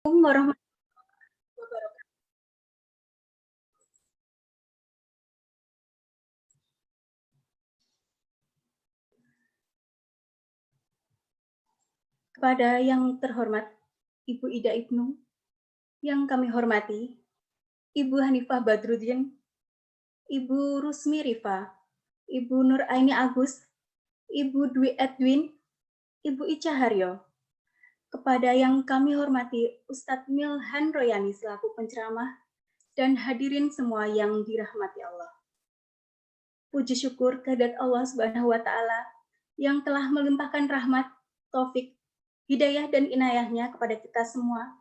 Warahmatullahi wabarakatuh. Kepada yang terhormat Ibu Ida Ibnu, yang kami hormati Ibu Hanifah Badruddin, Ibu Rusmi Rifa, Ibu Nur Aini Agus, Ibu Dwi Edwin, Ibu Ica Haryo, kepada yang kami hormati Ustadz Milhan Royani selaku penceramah, dan hadirin semua yang dirahmati Allah. Puji syukur kehadirat Allah Subhanahu wa Ta'ala yang telah melimpahkan rahmat, taufik, hidayah dan inayahnya kepada kita semua,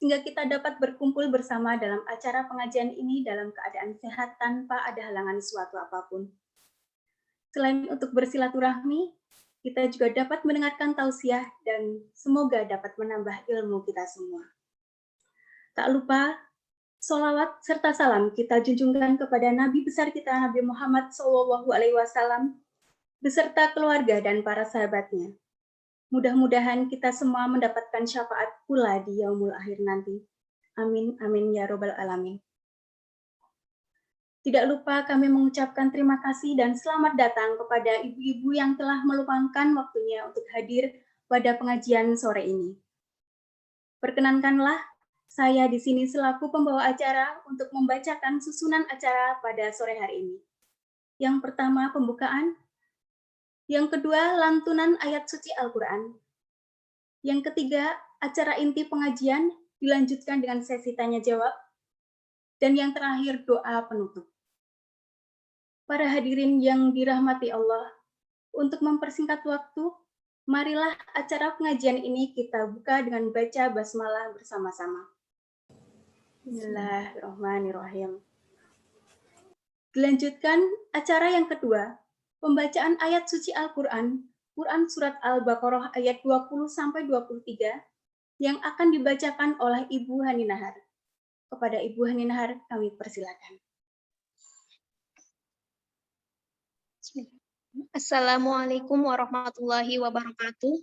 sehingga kita dapat berkumpul bersama dalam acara pengajian ini dalam keadaan sehat tanpa ada halangan suatu apapun. Selain untuk bersilaturahmi, kita juga dapat mendengarkan tausiah dan semoga dapat menambah ilmu kita semua. Tak lupa, sholawat serta salam kita junjungkan kepada Nabi besar kita Nabi Muhammad SAW beserta keluarga dan para sahabatnya. Mudah-mudahan kita semua mendapatkan syafaat pula di yaumul akhir nanti. Amin, amin ya robbal alamin. Tidak lupa kami mengucapkan terima kasih dan selamat datang kepada ibu-ibu yang telah meluangkan waktunya untuk hadir pada pengajian sore ini. Perkenankanlah saya di sini selaku pembawa acara untuk membacakan susunan acara pada sore hari ini. Yang pertama pembukaan, yang kedua lantunan ayat suci Al-Quran, yang ketiga acara inti pengajian dilanjutkan dengan sesi tanya jawab, dan yang terakhir doa penutup. Para hadirin yang dirahmati Allah, untuk mempersingkat waktu, marilah acara pengajian ini kita buka dengan baca basmalah bersama-sama. Bismillahirrahmanirrahim. Dilanjutkan acara yang kedua, pembacaan ayat suci Al-Quran, Quran Surat Al-Baqarah ayat 20-23, yang akan dibacakan oleh Ibu Hani Nahar. Kepada Ibu Hani Nahar, kami persilakan. Assalamualaikum warahmatullahi wabarakatuh.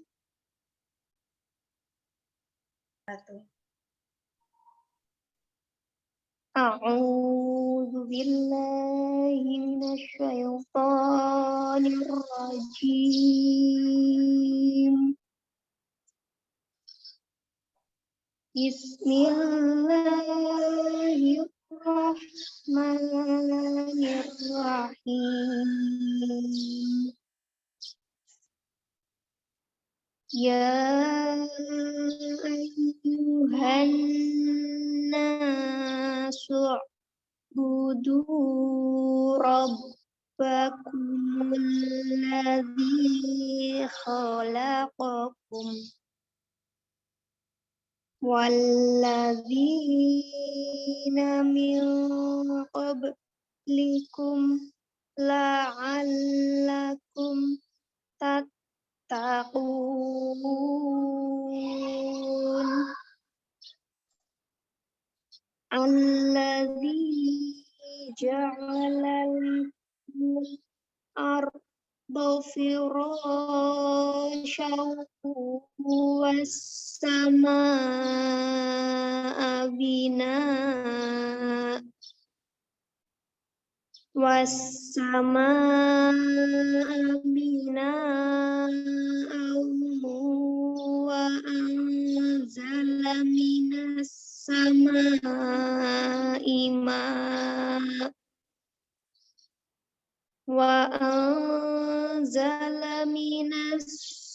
A'udzu billahi minasyaitonir rajim. Bismillahirrahmanirrahim. Ya ayyuhan nasu budu rabbakumul ladzi khalaqakum walladzina min qablikum la'allakum tattaqun alladzi ja'ala lakum arda firasyan was-samaa'a binaa wa anzala minas samaa'i maa'a wa anzala minas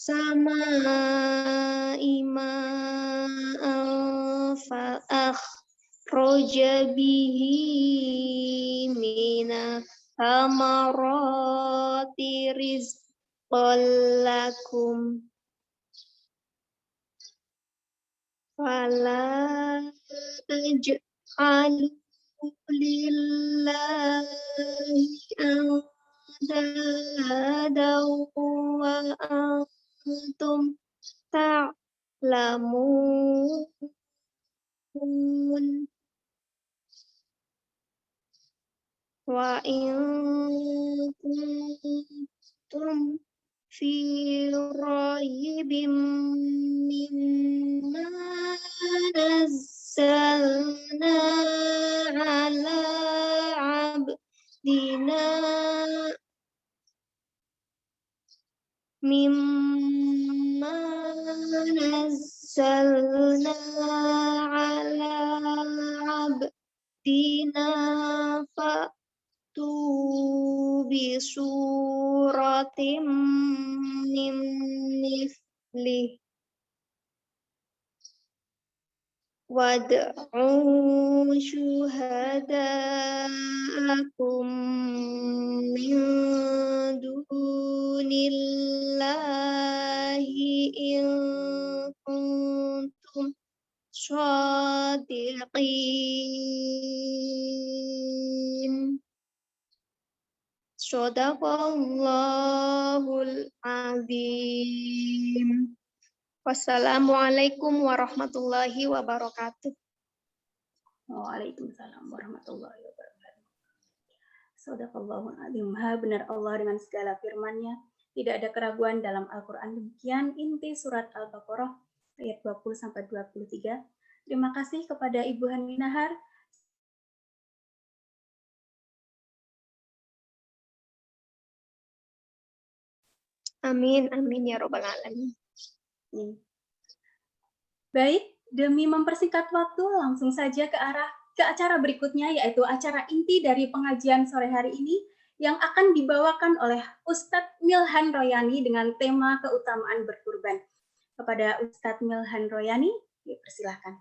samaa'i ma'an fa akhraja bihi minas samarati rizqan lakum fala taj'alu lillahi andada wa antum ta'lamun wa in kuntum fi raybim mimma nazzalna ala abdina mimma nazzalna ala abdina fa'tu bi suratim min mithlih wad'u syuhada'akum min dunillahi in kuntum shadiqin. Shadaqallahul azim. Wassalamualaikum warahmatullahi wabarakatuh. Waalaikumsalam warahmatullahi wabarakatuh. Shadaqallahul azim. Maha benar Allah dengan segala firman-Nya. Tidak ada keraguan dalam Al-Quran. Demikian inti surat Al-Baqarah ayat 20-23. Terima kasih kepada Ibu Hani Nahar. Amin, amin ya robbal alamin. Baik, demi mempersingkat waktu, langsung saja ke acara berikutnya, yaitu acara inti dari pengajian sore hari ini yang akan dibawakan oleh Ustadz Milhan Royani dengan tema keutamaan berkurban. Kepada Ustadz Milhan Royani, dipersilahkan.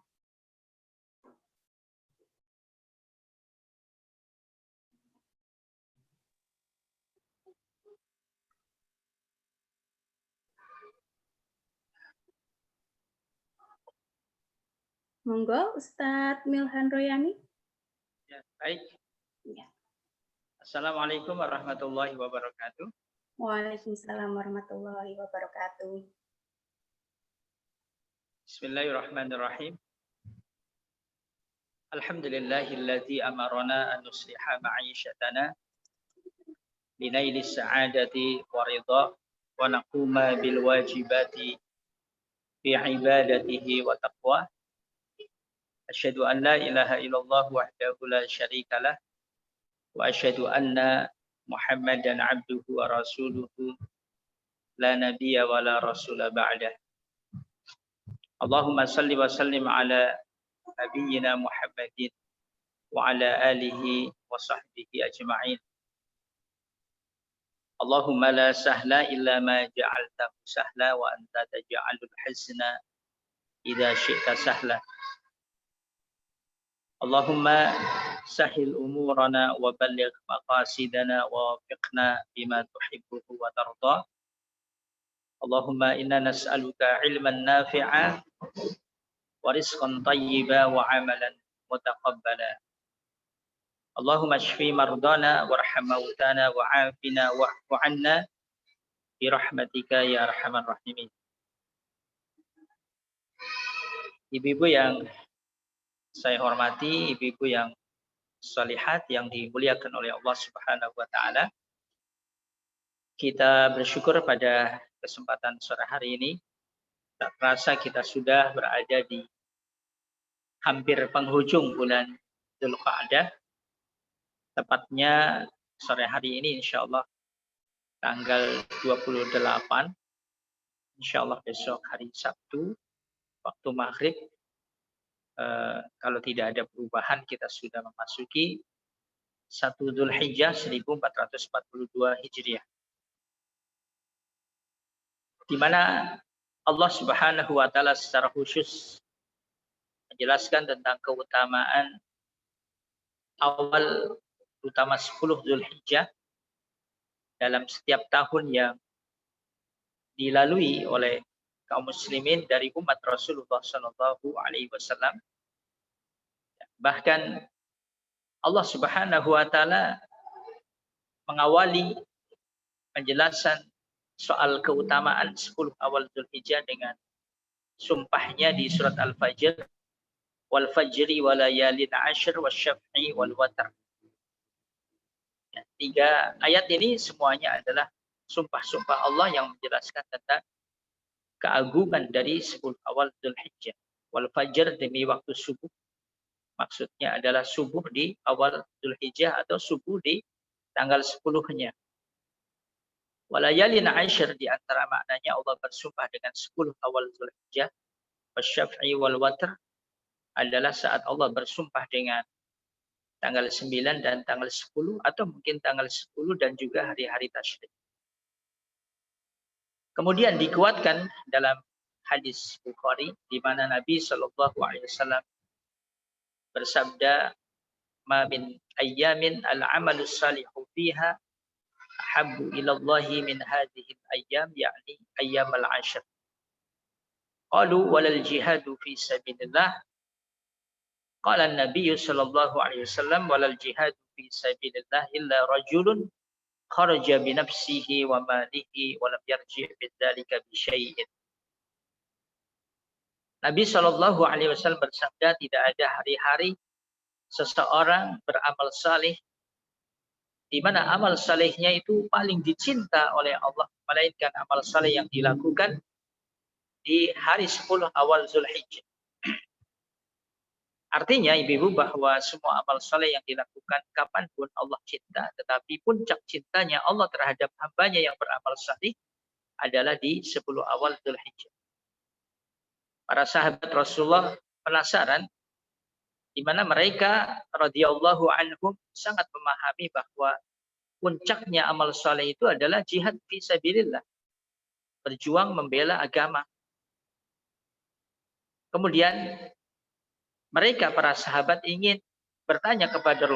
Monggo, Ustadz Milhan Royani. Ya, baik. Ya. Assalamualaikum warahmatullahi wabarakatuh. Waalaikumsalam warahmatullahi wabarakatuh. Bismillahirrahmanirrahim. Alhamdulillahilladzi amarana an nusliha ma'ishatana binailis sa'adati wa ridha wa naquma bil wajibati fi ibadatihi wa taqwa. Asyhadu an la ilaha illallah wahdahu la syarika lah wa asyhadu anna Muhammadan abduhu wa rasuluhu la nabiyya wa la rasula ba'dah. Allahumma salli wa sallim ala nabiyyina Muhammadin wa ala alihi wa sahbihi ajma'in. Allahumma la sahla illa ma ja'altahu sahla wa anta taj'alul hazna idza syi'ta sahla. Allahumma sahil umurana wa balligh maqasidana wa wafiqna bima tuhibbuhu wa tarda. Allahumma inna nas'aluka ilman nafi'a wa rizqan tayyiba wa amalan mutaqabbala. Allahumma shfi mardana warham mautana wa afina wa'fu 'anna bi rahmatika ya arhamar rahimin. Ibu-ibu yang saya hormati, ibu-ibu yang salihat yang dimuliakan oleh Allah Subhanahu wa taala. Kita bersyukur pada kesempatan sore hari ini. Tak terasa kita sudah berada di hampir penghujung bulan Dzulqa'dah. Tepatnya sore hari ini insyaallah tanggal 28. Insyaallah besok hari Sabtu waktu maghrib. Kalau tidak ada perubahan kita sudah memasuki 1 Dzulhijjah 1442 Hijriah. Di mana Allah Subhanahu wa taala secara khusus menjelaskan tentang keutamaan awal utama 10 Dzulhijjah dalam setiap tahun yang dilalui oleh kaum muslimin dari umat Rasulullah sallallahu alaihi wasallam. Bahkan Allah Subhanahu wa taala mengawali penjelasan soal keutamaan 10 awal Dzulhijjah dengan sumpahnya di surat Al-Fajr, wal fajri wa layalin 'ashr wasyaf'i wal watr. Ya, 3 ayat ini semuanya adalah sumpah-sumpah Allah yang menjelaskan tentang keagungan dari 10 awal Dzulhijjah. Wal fajr, demi waktu subuh. Maksudnya adalah subuh di awal Dzulhijjah atau subuh di tanggal 10-nya. Walayalin Aisyar, di antara maknanya Allah bersumpah dengan 10 awal Dzulhijjah. Wasyaf'i wal watr adalah saat Allah bersumpah dengan tanggal 9 dan tanggal 10 atau mungkin tanggal 10 dan juga hari-hari tasyrik. Kemudian dikuatkan dalam hadis Bukhari di mana Nabi Shallallahu Alaihi Wasallam bersabda, "Ma min ayyamin al-amalu salihu fiha ahabbu ila Allah min hadhihi al-ayyam, yakni ayyam al-ashr." Qalu walal jihadu fi sabilillah. Qala an-nabiy sallallahu alaihi wasallam walal jihadu fi sabilillah illa rajulun kharaja bi nafsihi wa malihi wa lam yarji' bidzalika bi syai'in. Nabi Shallallahu Alaihi Wasallam bersabda, tidak ada hari-hari seseorang beramal saleh di mana amal salehnya itu paling dicinta oleh Allah, melainkan amal saleh yang dilakukan di hari 10 awal Zulhijjah. Artinya ibu-ibu bahwa semua amal saleh yang dilakukan kapanpun Allah cinta, tetapi puncak cintanya Allah terhadap hambanya yang beramal saleh adalah di 10 awal Dzulhijjah. Para sahabat Rasulullah penasaran, di mana mereka radhiyallahu anhum sangat memahami bahwa puncaknya amal saleh itu adalah jihad fi sabilillah, berjuang membela agama. Kemudian mereka para sahabat ingin bertanya kepada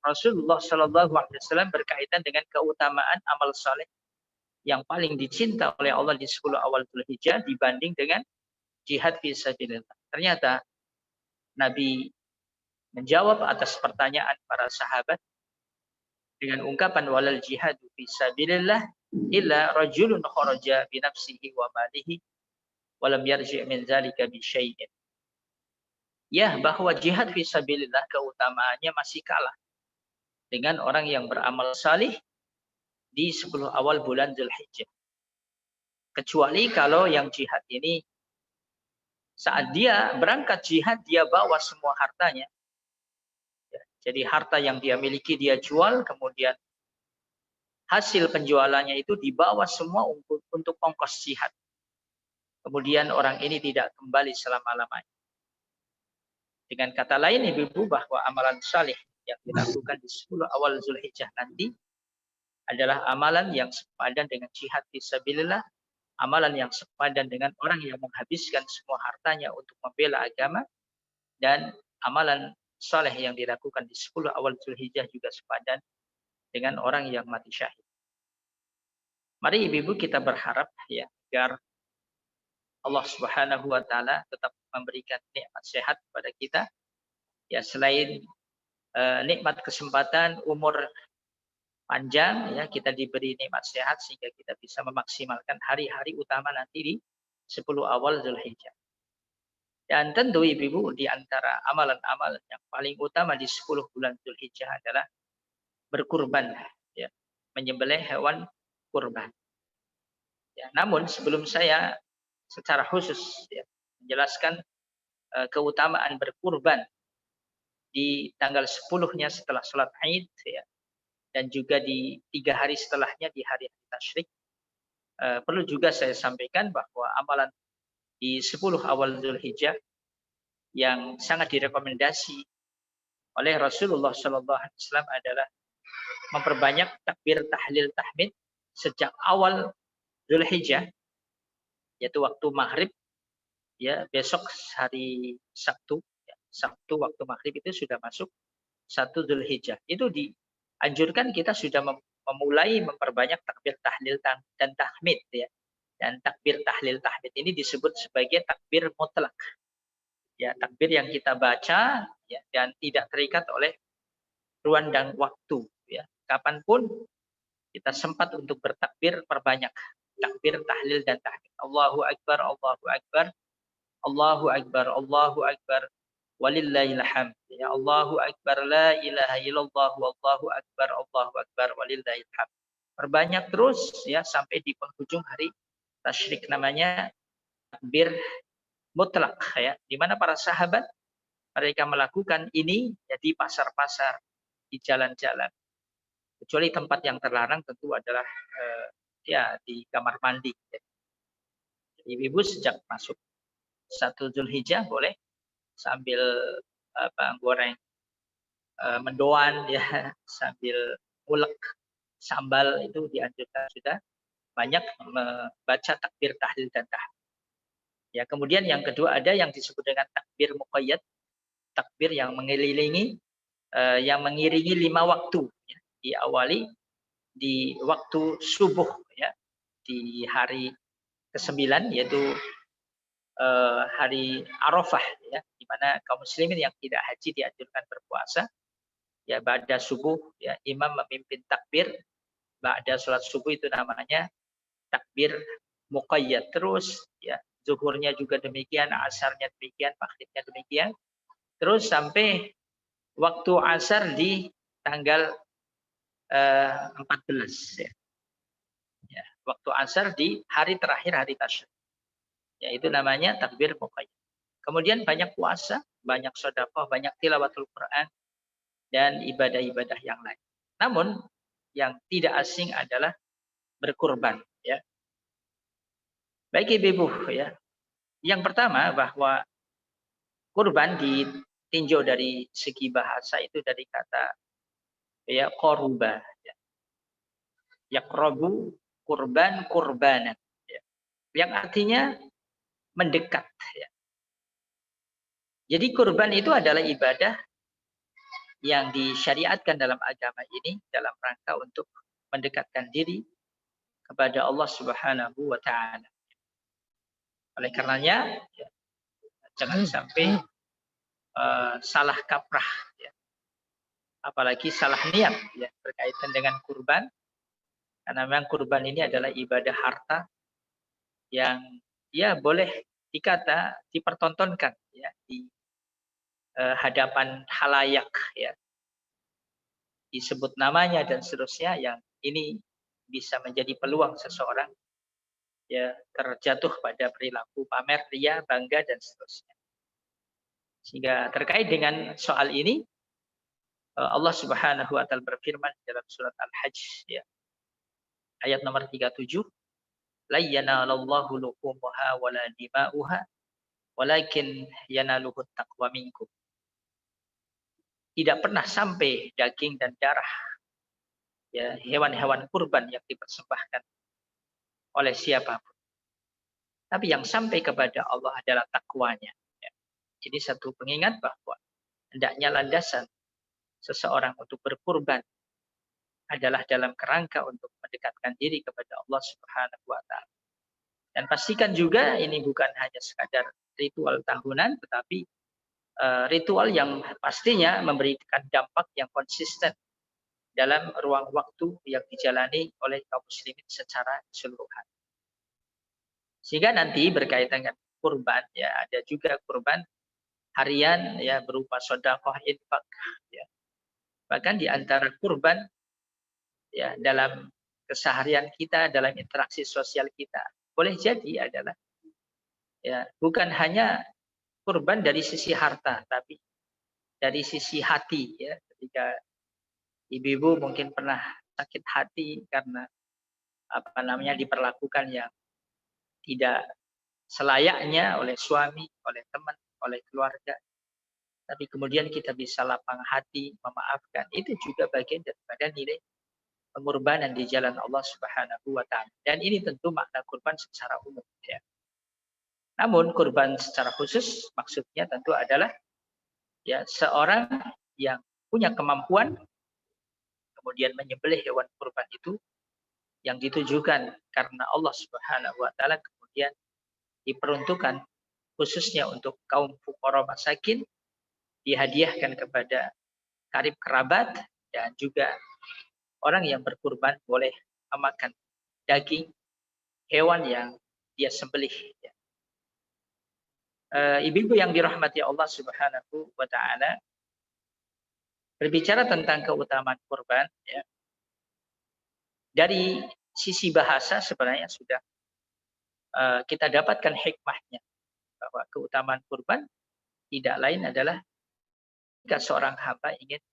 Rasulullah Shallallahu Alaihi Wasallam berkaitan dengan keutamaan amal saleh yang paling dicinta oleh Allah di 10 awal Dzulhijjah dibanding dengan jihad fi sabilillah. Ternyata Nabi menjawab atas pertanyaan para sahabat dengan ungkapan walal jihadu fi sabilillah illa rajulun kharaja bi nafsihi wa malihi wa lam yarji' min dzalika bi syai'in. Ya, bahwa jihad fi sabilillah keutamaannya masih kalah dengan orang yang beramal salih di 10 awal bulan Dzulhijjah. Kecuali kalau yang jihad ini saat dia berangkat jihad dia bawa semua hartanya. Ya, jadi harta yang dia miliki dia jual, kemudian hasil penjualannya itu dibawa semua untuk ongkos jihad. Kemudian orang ini tidak kembali selama-lamanya. Dengan kata lain ibu-ibu bahwa amalan saleh yang dilakukan di 10 awal Zulhijjah nanti adalah amalan yang sepadan dengan jihad fisabilillah, amalan yang sepadan dengan orang yang menghabiskan semua hartanya untuk membela agama, dan amalan saleh yang dilakukan di 10 awal Zulhijjah juga sepadan dengan orang yang mati syahid. Mari ibu-ibu kita berharap ya agar Allah Subhanahu wa taala tetap memberikan nikmat sehat kepada kita. Ya, selain nikmat kesempatan umur panjang ya, kita diberi nikmat sehat sehingga kita bisa memaksimalkan hari-hari utama nanti di 10 awal Zulhijjah. Dan tentu ibu-ibu di antara amalan-amalan yang paling utama di 10 bulan Zulhijjah adalah berkurban ya, menyembelih hewan kurban. Ya, namun sebelum saya secara khusus ya, menjelaskan keutamaan berkurban di tanggal 10-nya setelah sholat Id ya, dan juga di 3 hari setelahnya di hari tasyrik, perlu juga saya sampaikan bahwa amalan di 10 awal Zulhijjah yang sangat direkomendasi oleh Rasulullah SAW adalah memperbanyak takbir tahlil tahmid sejak awal Zulhijjah, yaitu waktu maghrib ya, besok hari Sabtu ya, Sabtu waktu maghrib itu sudah masuk 1 Zulhijjah. Itu dianjurkan kita sudah memulai memperbanyak takbir tahlil dan tahmid ya. Dan takbir tahlil tahmid ini disebut sebagai takbir mutlak. Ya, takbir yang kita baca ya, dan tidak terikat oleh ruang dan waktu ya. Kapanpun kita sempat untuk bertakbir, perbanyak takbir tahlil dan tahmid. Allahu akbar, Allahu akbar. Allahu akbar, Allahu akbar, walillahil hamd. Ya, Allahu akbar, la ilaha illallah, wallahu akbar, walillahil hamd. Perbanyak terus ya sampai di penghujung hari tasyrik, namanya takbir mutlak ya, di mana para sahabat mereka melakukan ini ya di pasar-pasar, di jalan-jalan. Kecuali tempat yang terlarang tentu adalah ya di kamar mandi. Ibu-ibu sejak masuk 1 Zulhijjah boleh sambil goreng mendoan ya, sambil ulek sambal, itu dianjurkan sudah banyak membaca takbir tahlil dan tahmid. Ya, kemudian yang kedua ada yang disebut dengan takbir muqayyad, takbir yang mengelilingi, yang mengiringi 5 waktu. Ya. Diawali di waktu subuh ya, di hari ke-9 yaitu hari Arafah ya, di mana kaum muslimin yang tidak haji dianjurkan berpuasa. Ya, ba'da subuh ya, imam memimpin takbir, ba'da sholat subuh itu namanya takbir muqayyad. Terus ya, zuhurnya juga demikian, asarnya demikian, maghribnya demikian. Terus sampai waktu asar di tanggal 14 ya. Ya, waktu asar di hari terakhir hari tasyrik. Ya, itu namanya takbir muqayyad. Kemudian banyak puasa, banyak sedekah, banyak tilawatul Quran dan ibadah-ibadah yang lain. Namun yang tidak asing adalah berkurban ya. Baik ibu-ibu ya. Yang pertama bahwa kurban ditinjau dari segi bahasa itu dari kata ya qoruba ya. Yaqrabu kurban kurbanan ya. Yang artinya mendekat ya. Jadi kurban itu adalah ibadah yang disyariatkan dalam agama ini dalam rangka untuk mendekatkan diri kepada Allah Subhanahu wa taala. Oleh karenanya ya, jangan sampai salah kaprah ya. Apalagi salah niat ya berkaitan dengan kurban, karena memang kurban ini adalah ibadah harta yang ya boleh dikata dipertontonkan ya di hadapan halayak ya, disebut namanya dan seterusnya, yang ini bisa menjadi peluang seseorang ya terjatuh pada perilaku pamer, ria, bangga dan seterusnya. Sehingga terkait dengan soal ini Allah Subhanahu wa taala berfirman dalam surat Al-Hajj ya, ayat nomor 37, la yanalallahu luhumuha wala dima'uha walakin yanaluhu taqwa minkum. Tidak pernah sampai daging dan darah ya hewan-hewan kurban yang dipersembahkan oleh siapapun. Tapi yang sampai kepada Allah adalah takwanya. Ya. Ini satu pengingat bahwa hendaknya landasan seseorang untuk berkurban adalah dalam kerangka untuk mendekatkan diri kepada Allah Subhanahu wa taala. Dan pastikan juga ini bukan hanya sekadar ritual tahunan, tetapi ritual yang pastinya memberikan dampak yang konsisten dalam ruang waktu yang dijalani oleh kaum muslimin secara keseluruhan. Sehingga nanti berkaitan dengan kurban ya, ada juga kurban harian ya berupa sedekah, infak ya. Bahkan di antara kurban ya dalam keseharian kita, dalam interaksi sosial kita, boleh jadi adalah ya bukan hanya kurban dari sisi harta, tapi dari sisi hati ya. Ketika ibu-ibu mungkin pernah sakit hati karena diperlakukan yang tidak selayaknya oleh suami, oleh teman, oleh keluarga. Tapi kemudian kita bisa lapang hati, memaafkan. Itu juga bagian daripada nilai pengorbanan di jalan Allah Subhanahu wa taala. Dan ini tentu makna kurban secara umum ya. Namun kurban secara khusus maksudnya tentu adalah ya seorang yang punya kemampuan kemudian menyembelih hewan kurban itu yang ditujukan karena Allah Subhanahu wa taala, kemudian diperuntukkan khususnya untuk kaum fuqara masakin, dihadiahkan kepada karib kerabat, dan juga orang yang berkurban boleh memakan daging hewan yang dia sembelih. Ibu-ibu yang dirahmati Allah Subhanahu wa taala, berbicara tentang keutamaan kurban ya. dari sisi bahasa sebenarnya sudah kita dapatkan hikmahnya, bahwa keutamaan kurban tidak lain adalah jika seorang hamba ingin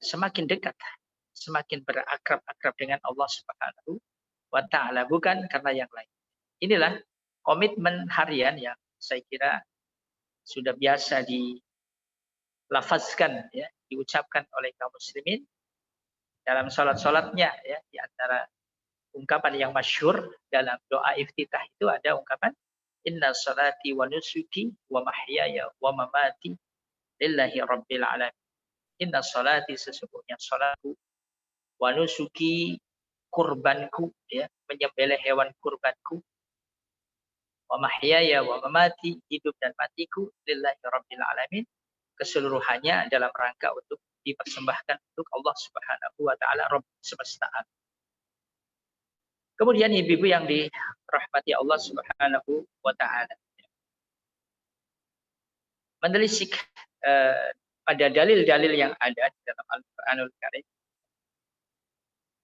semakin dekat, semakin berakrab-akrab dengan Allah Subhanahu wa Ta'ala, bukan karena yang lain. Inilah komitmen harian yang saya kira sudah biasa dilafazkan, ya, diucapkan oleh kaum muslimin dalam salat-salatnya, ya. Di antara ungkapan yang masyhur dalam doa iftitah itu ada ungkapan inna salati wa nusuki wa mahyaya wa mamati lillahi rabbil alamin. Inna salati, sesungguhnya salatku, wa nusuki, kurbanku, ya, menyembelih hewan kurbanku, wa mahyaya wa mamati, hidup dan matiku, lillahi rabbil alamin, keseluruhannya dalam rangka untuk dipersembahkan untuk Allah Subhanahu wa Ta'ala, Rabb semesta alam. Kemudian ibu-ibu yang dirahmati Allah Subhanahu wa Ta'ala, menelisik pada dalil-dalil yang ada di dalam Al-Qur'anul Karim.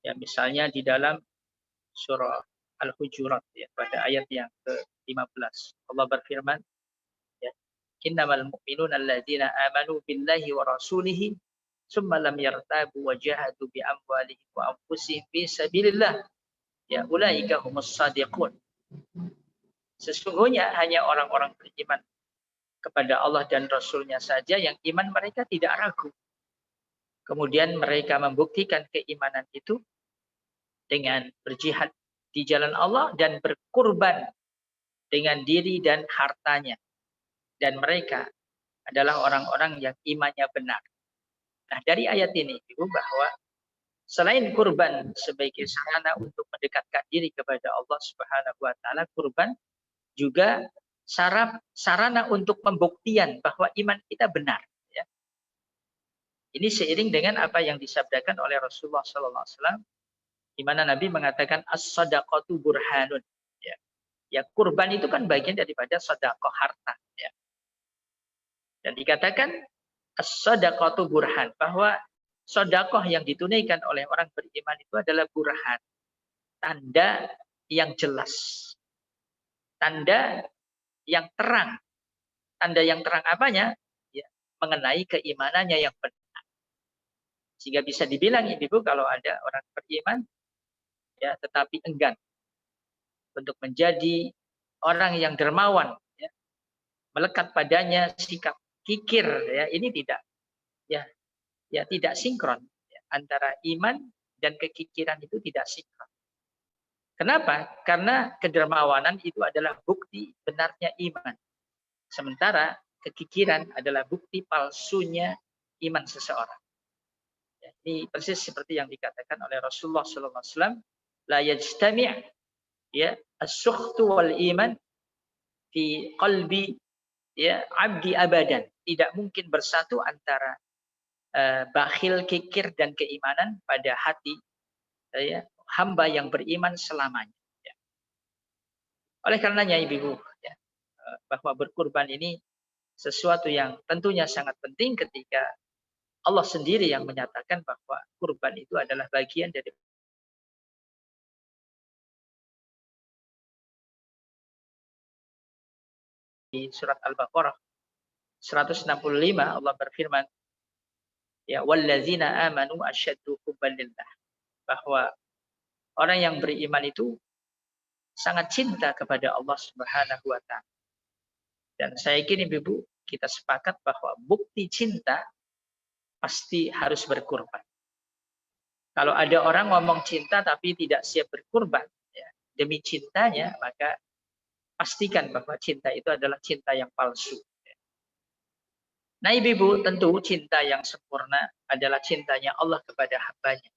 Ya, misalnya di dalam surah Al-Hujurat, ya, pada ayat yang ke-15. Allah berfirman, ya, innamal mu'minuna alladzina amanu billahi wa rasulihi summa lam yartabu wa jahadu bi amwalihim wa anfusihim fi sabilillah, ya, ulaika humus shadiqun. Sesungguhnya hanya orang-orang beriman kepada Allah dan Rasul-Nya saja yang iman mereka tidak ragu. Kemudian mereka membuktikan keimanan itu dengan berjihad di jalan Allah dan berkurban dengan diri dan hartanya. Dan mereka adalah orang-orang yang imannya benar. Nah, dari ayat ini Ibu, bahwa selain kurban sebagai sarana untuk mendekatkan diri kepada Allah Subhanahu wa Ta'ala, kurban juga sarana untuk pembuktian bahwa iman kita benar. Ya. Ini seiring dengan apa yang disabdakan oleh Rasulullah SAW, di mana Nabi mengatakan as-sadaqatu burhanun. Ya. Ya, kurban itu kan bagian daripada sedekah harta. Ya. Dan dikatakan as-sadaqatu burhan, bahwa sedekah yang ditunaikan oleh orang beriman itu adalah burhan, tanda yang jelas, tanda yang terang. Tanda yang terang apanya? Ya, mengenai keimanannya yang benar. Sehingga bisa dibilang ibu, kalau ada orang beriman, ya, tetapi enggan untuk menjadi orang yang dermawan, ya, melekat padanya sikap kikir, ya, ini tidak, ya, tidak sinkron, ya, antara iman dan kekikiran itu tidak sinkron. Kenapa? Karena kedermawanan itu adalah bukti benarnya iman. Sementara kekikiran adalah bukti palsunya iman seseorang. Ya, ini persis seperti yang dikatakan oleh Rasulullah SAW, la yajtami' ya as-sukhtu wal iman fi qalbi ya abdi abadan. Tidak mungkin bersatu antara bakhil, kikir dan keimanan pada hati ya, hamba yang beriman selamanya. Ya. Oleh karenanya ibu-ibu, ya, bahwa berkurban ini sesuatu yang tentunya sangat penting ketika Allah sendiri yang menyatakan bahwa kurban itu adalah bagian dari di surat Al-Baqarah 165 Allah berfirman, ya, wallazina amanu asyaddu hubban lillah, bahwa orang yang beriman itu sangat cinta kepada Allah Subhanahu wa Ta'ala. Dan saya yakin ibu, kita sepakat bahwa bukti cinta pasti harus berkurban. Kalau ada orang ngomong cinta tapi tidak siap berkurban, ya, demi cintanya, maka pastikan bahwa cinta itu adalah cinta yang palsu. Nah ibu, tentu cinta yang sempurna adalah cintanya Allah kepada hambanya.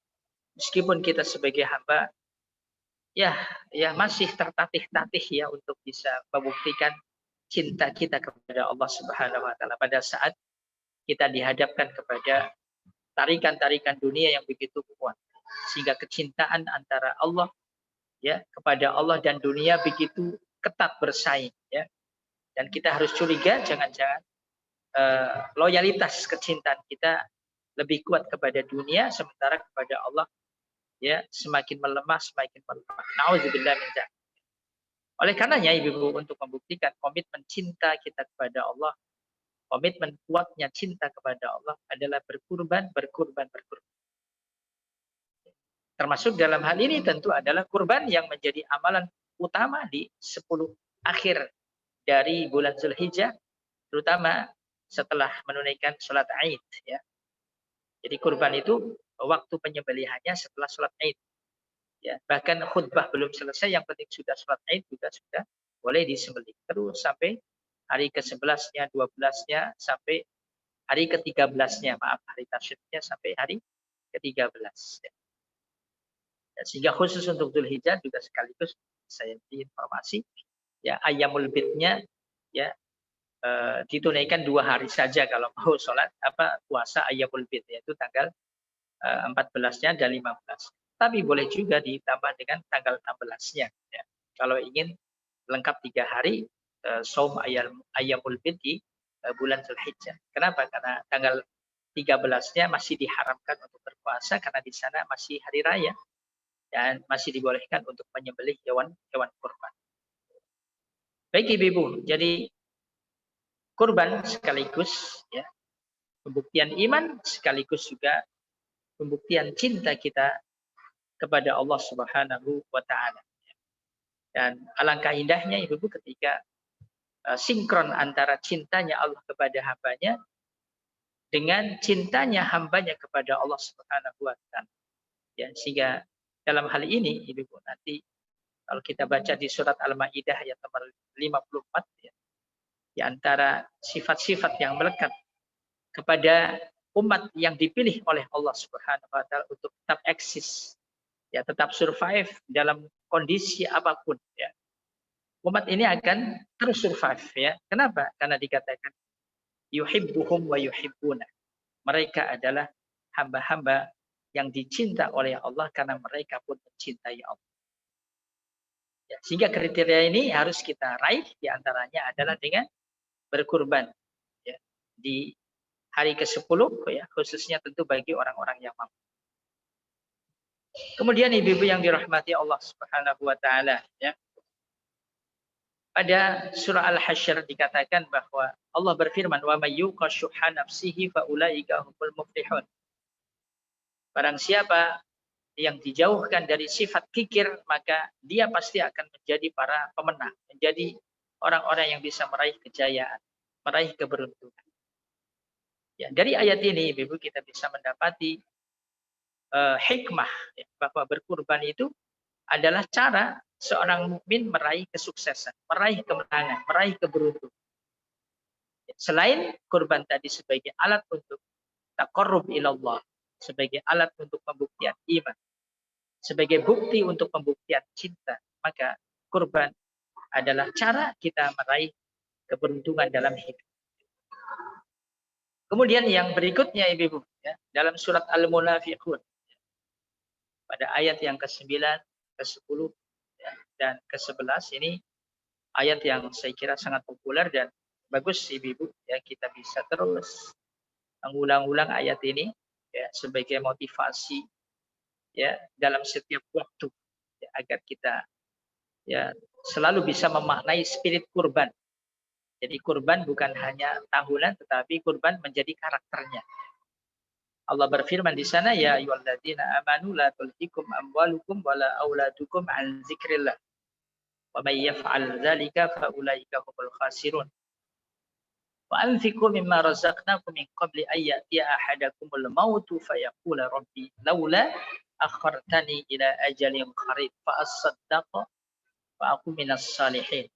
Meskipun kita sebagai hamba, ya masih tertatih-tatih ya untuk bisa membuktikan cinta kita kepada Allah Subhanahu wa Ta'ala pada saat kita dihadapkan kepada tarikan-tarikan dunia yang begitu kuat, sehingga kecintaan antara Allah ya kepada Allah dan dunia begitu ketat bersaing, ya. Dan kita harus curiga jangan-jangan loyalitas kecintaan kita lebih kuat kepada dunia sementara kepada Allah ya semakin melemah, semakin melemah. Nauzubillah min dzalik. Oleh karenanya Ibu, untuk membuktikan komitmen cinta kita kepada Allah, komitmen kuatnya cinta kepada Allah adalah berkurban, berkurban, berkurban. Termasuk dalam hal ini tentu adalah kurban yang menjadi amalan utama di 10 akhir dari bulan Zulhijjah, terutama setelah menunaikan sholat Aid. Ya. Jadi kurban itu waktu penyembelihannya setelah sholat Aid. Ya, bahkan khutbah belum selesai, yang penting sudah sholat Aid juga sudah boleh disembelih. Terus sampai hari ke-11-nya, 12-nya, sampai hari ke-13-nya, maaf, hari tasyrik-nya sampai hari ke-13. Ya. Ya, sehingga khusus untuk Dzulhijjah juga sekaligus saya beri informasi, ya ayyamul bidnya ya ditunaikan 2 hari saja kalau mau sholat puasa ayyamul bid, yaitu tanggal 14-nya dan 15. Tapi boleh juga ditambah dengan tanggal 16-nya. Ya. Kalau ingin lengkap 3 hari saum ayyamul bid di bulan Dzulhijjah. Kenapa? Karena tanggal 13-nya masih diharamkan untuk berpuasa karena di sana masih hari raya dan masih dibolehkan untuk menyembelih hewan kurban. Baik Ibu, jadi kurban sekaligus ya pembuktian iman, sekaligus juga pembuktian cinta kita kepada Allah Subhanahu wa taala. Dan alangkah indahnya Ibu ketika sinkron antara cintanya Allah kepada hambanya dengan cintanya hambanya kepada Allah Subhanahu wa taala. Ya, sehingga dalam hal ini Ibu nanti kalau kita baca di surat Al-Maidah ayat nomor 54 ya, di antara sifat-sifat yang melekat kepada umat yang dipilih oleh Allah Subhanahu wa taala untuk tetap eksis, ya tetap survive dalam kondisi apapun ya. Umat ini akan terus survive ya. Kenapa? Karena dikatakan yuhibbuhum wa yuhibbuna. Mereka adalah hamba-hamba yang dicinta oleh Allah karena mereka pun mencintai Allah. Ya, sehingga kriteria ini harus kita raih, di antaranya adalah dengan berkurban ya, di hari ke-10 ya, khususnya tentu bagi orang-orang yang mampu. Kemudian ibu-ibu yang dirahmati Allah Subhanahu wa taala ya. Pada surah Al-Hasyr dikatakan bahwa Allah berfirman wa may yuqa syuhha nafsihi fa ulaika humul muflihun. Barang siapa yang dijauhkan dari sifat kikir, maka dia pasti akan menjadi para pemenang, menjadi orang-orang yang bisa meraih kejayaan, meraih keberuntungan. Ya, dari ayat ini, Ibu, kita bisa mendapati hikmah ya, bahwa berkurban itu adalah cara seorang mukmin meraih kesuksesan, meraih kemenangan, meraih keberuntungan. Selain kurban tadi sebagai alat untuk taqarrub ilallah, sebagai alat untuk pembuktian iman, sebagai bukti untuk pembuktian cinta, maka kurban adalah cara kita meraih keberuntungan dalam hidup. Kemudian yang berikutnya Ibu, ya, dalam surat Al-Munafiqun pada ayat yang ke-9, ke-10 ya, dan ke-11 ini ayat yang saya kira sangat populer dan bagus Ibu ya, kita bisa terus mengulang-ulang ayat ini ya sebagai motivasi ya dalam setiap waktu ya, agar kita ya selalu bisa memaknai spirit kurban. Jadi kurban bukan hanya tahunan tetapi kurban menjadi karakternya. Allah berfirman di sana ya ayyuhalladzina amanu la tulhikum amwalukum wala auladukum an dzikrillah. Wa may yaf'al dzalika fa ulaika humul khasirun. Wa anfiqu mimma razaqnakum min qabli an ya'tiya ahadakumul mautu fayaqula rabbi laula akhartani ila ajalin qarib fa asaddaqa wa aku minas salihin.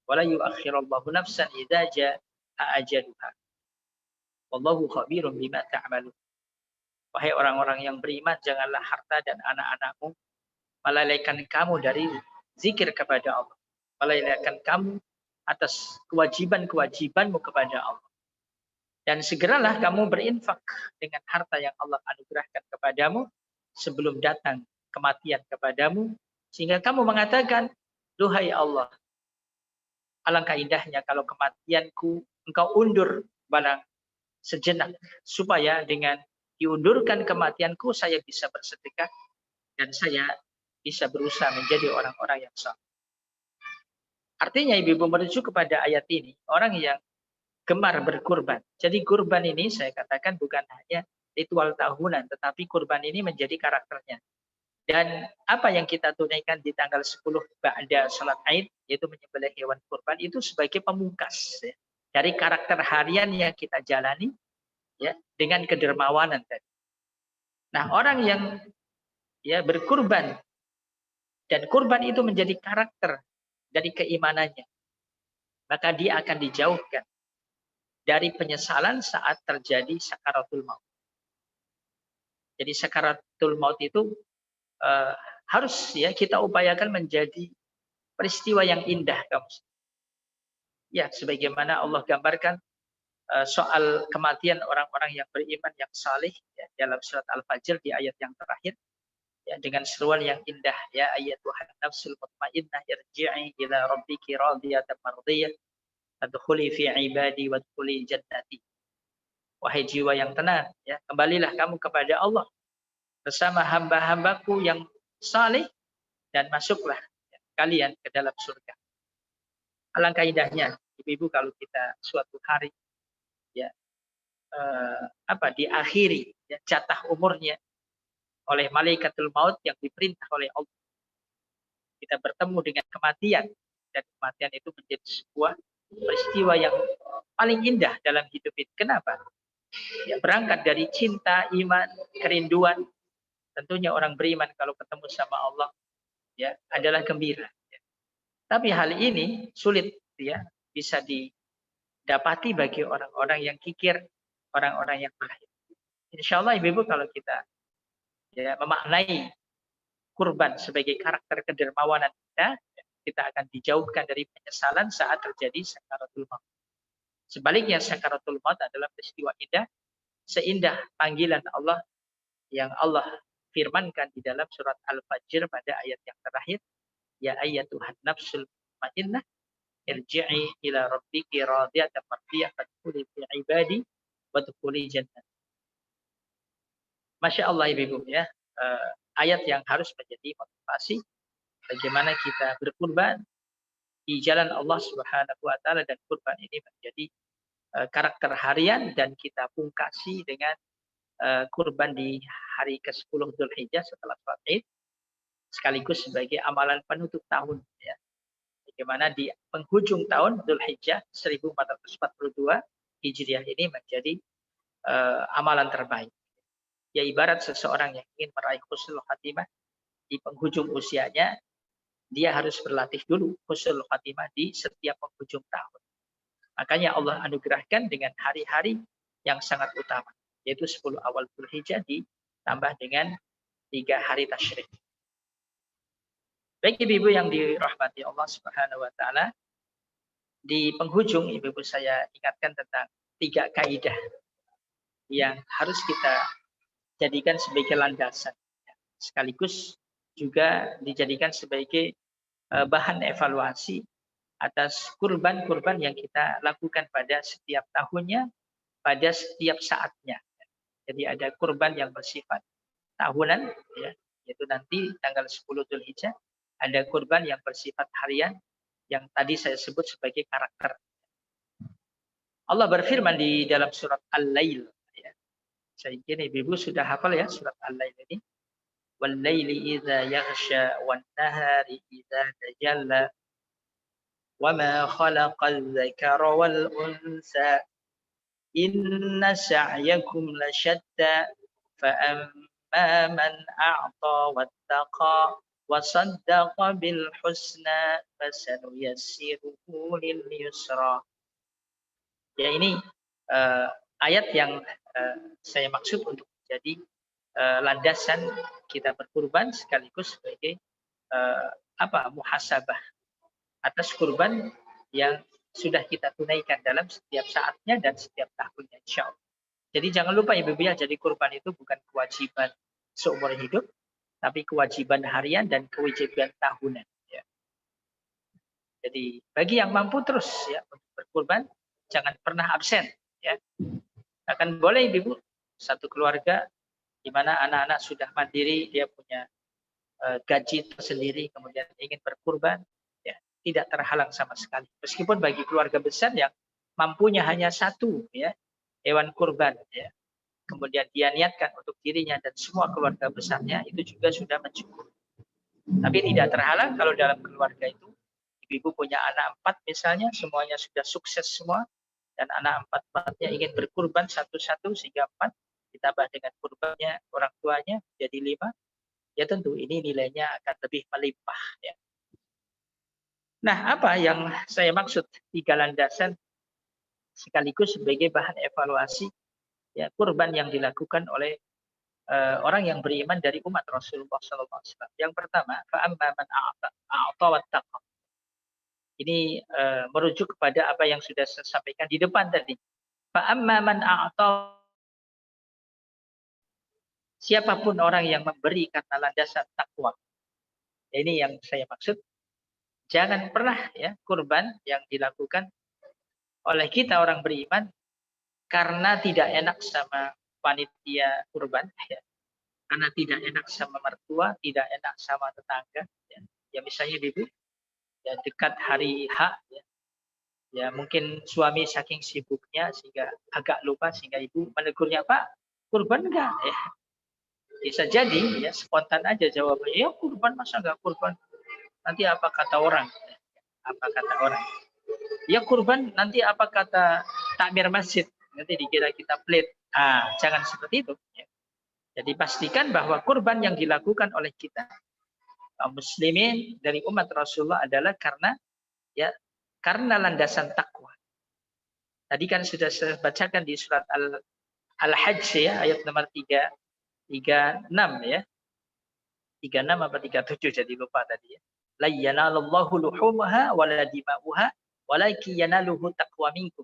Wa la yu'akhirallahu nafsan idza jaa ajaluha. Wallahu khabirun bima ta'malun. Wahai orang-orang yang beriman, janganlah harta dan anak-anakmu melalaikan kamu dari zikir kepada Allah. Melalaikan kamu atas kewajiban-kewajibanmu kepada Allah. Dan segeralah kamu berinfak dengan harta yang Allah anugerahkan kepadamu sebelum datang kematian kepadamu. Sehingga kamu mengatakan, duhai Allah, alangkah indahnya kalau kematianku engkau undur barang sejenak. Supaya dengan diundurkan kematianku saya bisa bersedekah dan saya bisa berusaha menjadi orang-orang yang saleh. Artinya ibu-ibu merujuk kepada ayat ini, orang yang gemar berkurban. Jadi kurban ini saya katakan bukan hanya ritual tahunan, tetapi kurban ini menjadi karakternya. Dan apa yang kita tunaikan di tanggal 10 ba'da salat Aid, yaitu menyembelih hewan kurban, itu sebagai pemungkas ya, dari karakter harian yang kita jalani ya dengan kedermawanan tadi. Nah, orang yang ya berkurban dan kurban itu menjadi karakter dari keimanannya, maka dia akan dijauhkan dari penyesalan saat terjadi sakaratul maut. Jadi sakaratul maut itu harus ya kita upayakan menjadi peristiwa yang indah, kamu. Ya, sebagaimana Allah gambarkan soal kematian orang-orang yang beriman yang saleh ya, dalam surat Al-Fajr di ayat yang terakhir ya, dengan seruan yang indah ya ayyatuhan nafsul mutmainnah irji'i ila rabbiki radiyatan mardiyah adkhuli fi ibadi wadkhuli jannati. Wahai jiwa yang tenang ya, kembalilah kamu kepada Allah bersama hamba-hambaku yang saleh dan masuklah ya, kalian ke dalam surga. Alangkah indahnya ibu-ibu kalau kita suatu hari ya diakhiri ya, jatah umurnya oleh malaikatul maut yang diperintah oleh Allah. Kita bertemu dengan kematian dan kematian itu menjadi sebuah peristiwa yang paling indah dalam hidup ini. Kenapa? Ya, berangkat dari cinta, iman, kerinduan. Tentunya orang beriman kalau ketemu sama Allah ya adalah gembira. Ya. Tapi hal ini sulit ya bisa didapati bagi orang-orang yang kikir, orang-orang yang lahir. Insya Allah ibu-ibu kalau kita ya memaknai kurban sebagai karakter kedermawanan kita, kita akan dijauhkan dari penyesalan saat terjadi sakaratul maut. Sebaliknya sakaratul maut adalah peristiwa indah, seindah panggilan Allah yang Allah firmankan di dalam surat Al-Fajr pada ayat yang terakhir, ya ayyatuhan nafsul mutmainnah irji'i ila rabbiki radiyatan mardiyah fadkhuli fi ibadi wadkhuli jannah. Masya Allah ibu-ibu ya, ayat yang harus menjadi motivasi bagaimana kita berkurban di jalan Allah Subhanahu wa taala, dan kurban ini menjadi karakter harian dan kita pungkasi dengan kurban di hari ke-10 Dzulhijjah setelah sholat Id sekaligus sebagai amalan penutup tahun ya. Bagaimana di penghujung tahun Dzulhijjah 1442 Hijriah ini menjadi amalan terbaik. Ya ibarat seseorang yang ingin meraih husnul khatimah di penghujung usianya, dia harus berlatih dulu husnul khatimah di setiap penghujung tahun. Makanya Allah anugerahkan dengan hari-hari yang sangat utama, yaitu 10 awal Dzulhijjah ditambah dengan 3 hari tasyrik. Baik ibu-ibu yang dirahmati Allah Subhanahu wa taala, di penghujung ibu-ibu saya ingatkan tentang 3 kaidah yang harus kita jadikan sebagai landasan, sekaligus juga dijadikan sebagai bahan evaluasi atas kurban-kurban yang kita lakukan pada setiap tahunnya, pada setiap saatnya. Jadi ada kurban yang bersifat tahunan, ya, yaitu nanti tanggal 10 Dzulhijjah. Ada kurban yang bersifat harian, yang tadi saya sebut sebagai karakter. Allah berfirman di dalam surat Al-Lail. Ya. Saya kira ibu-ibu sudah hafal ya surat Al-Lail ini. Wal-laili idza yaghsha wan-nahari idza tajalla وما خلق الذكر والأنثى إن سعيكم لشتى فأما من أعطى واتقى وصدق بالحسنى فسنيسره لليسرى. Ya ini ayat yang saya maksud untuk menjadi landasan kita berkurban sekaligus sebagai muhasabah atas kurban yang sudah kita tunaikan dalam setiap saatnya dan setiap tahunnya, insya Allah. Jadi jangan lupa ibu-ibu ya, jadi kurban itu bukan kewajiban seumur hidup, tapi kewajiban harian dan kewajiban tahunan. Ya. Jadi bagi yang mampu terus ya untuk berkurban, jangan pernah absen. Ya. Akan boleh ibu-ibu satu keluarga di mana anak-anak sudah mandiri, dia punya gaji tersendiri kemudian ingin berkurban, ya tidak terhalang sama sekali. Meskipun bagi keluarga besar yang mampunya hanya satu ya hewan kurban ya, kemudian dia niatkan untuk dirinya dan semua keluarga besarnya, itu juga sudah mencukupi. Tapi tidak terhalang kalau dalam keluarga itu ibu-ibu punya anak 4 misalnya, semuanya sudah sukses semua, dan anak 4-4-nya ingin berkurban satu-satu sehingga 4 ditambah dengan kurbannya orang tuanya jadi 5, ya tentu ini nilainya akan lebih melimpah ya. Nah, apa yang saya maksud 3 landasan sekaligus sebagai bahan evaluasi ya kurban yang dilakukan oleh orang yang beriman dari umat Rasulullah SAW. Yang pertama, fa'amma man a'ta wattaqa. Ini merujuk kepada apa yang sudah saya sampaikan di depan tadi. Fa'amma man a'ta, siapapun orang yang memberi karena landasan takwa. Ini yang saya maksud. Jangan pernah ya kurban yang dilakukan oleh kita orang beriman karena tidak enak sama panitia kurban ya. Karena tidak enak sama mertua, tidak enak sama tetangga ya. Ya misalnya ibu ya dekat hari H ya. Ya mungkin suami saking sibuknya sehingga agak lupa sehingga ibu menegurnya, "Pak, kurban enggak?" Ya. Bisa jadi ya spontan aja jawabannya, "Ya kurban, masa enggak kurban? Nanti apa kata orang?" Apa kata orang? "Ya kurban, nanti apa kata takmir masjid? Nanti dikira kita pelit." Jangan seperti itu ya. Jadi pastikan bahwa kurban yang dilakukan oleh kita kaum muslimin dari umat Rasulullah adalah karena landasan takwa. Tadi kan sudah saya bacakan di surat Al-Hajj ya, ayat nomor 36 ya. 36 apa 37 jadi lupa tadi ya. La yanalullahu luhumha wala dima'uha walakin yanaluhu taqwa minkum.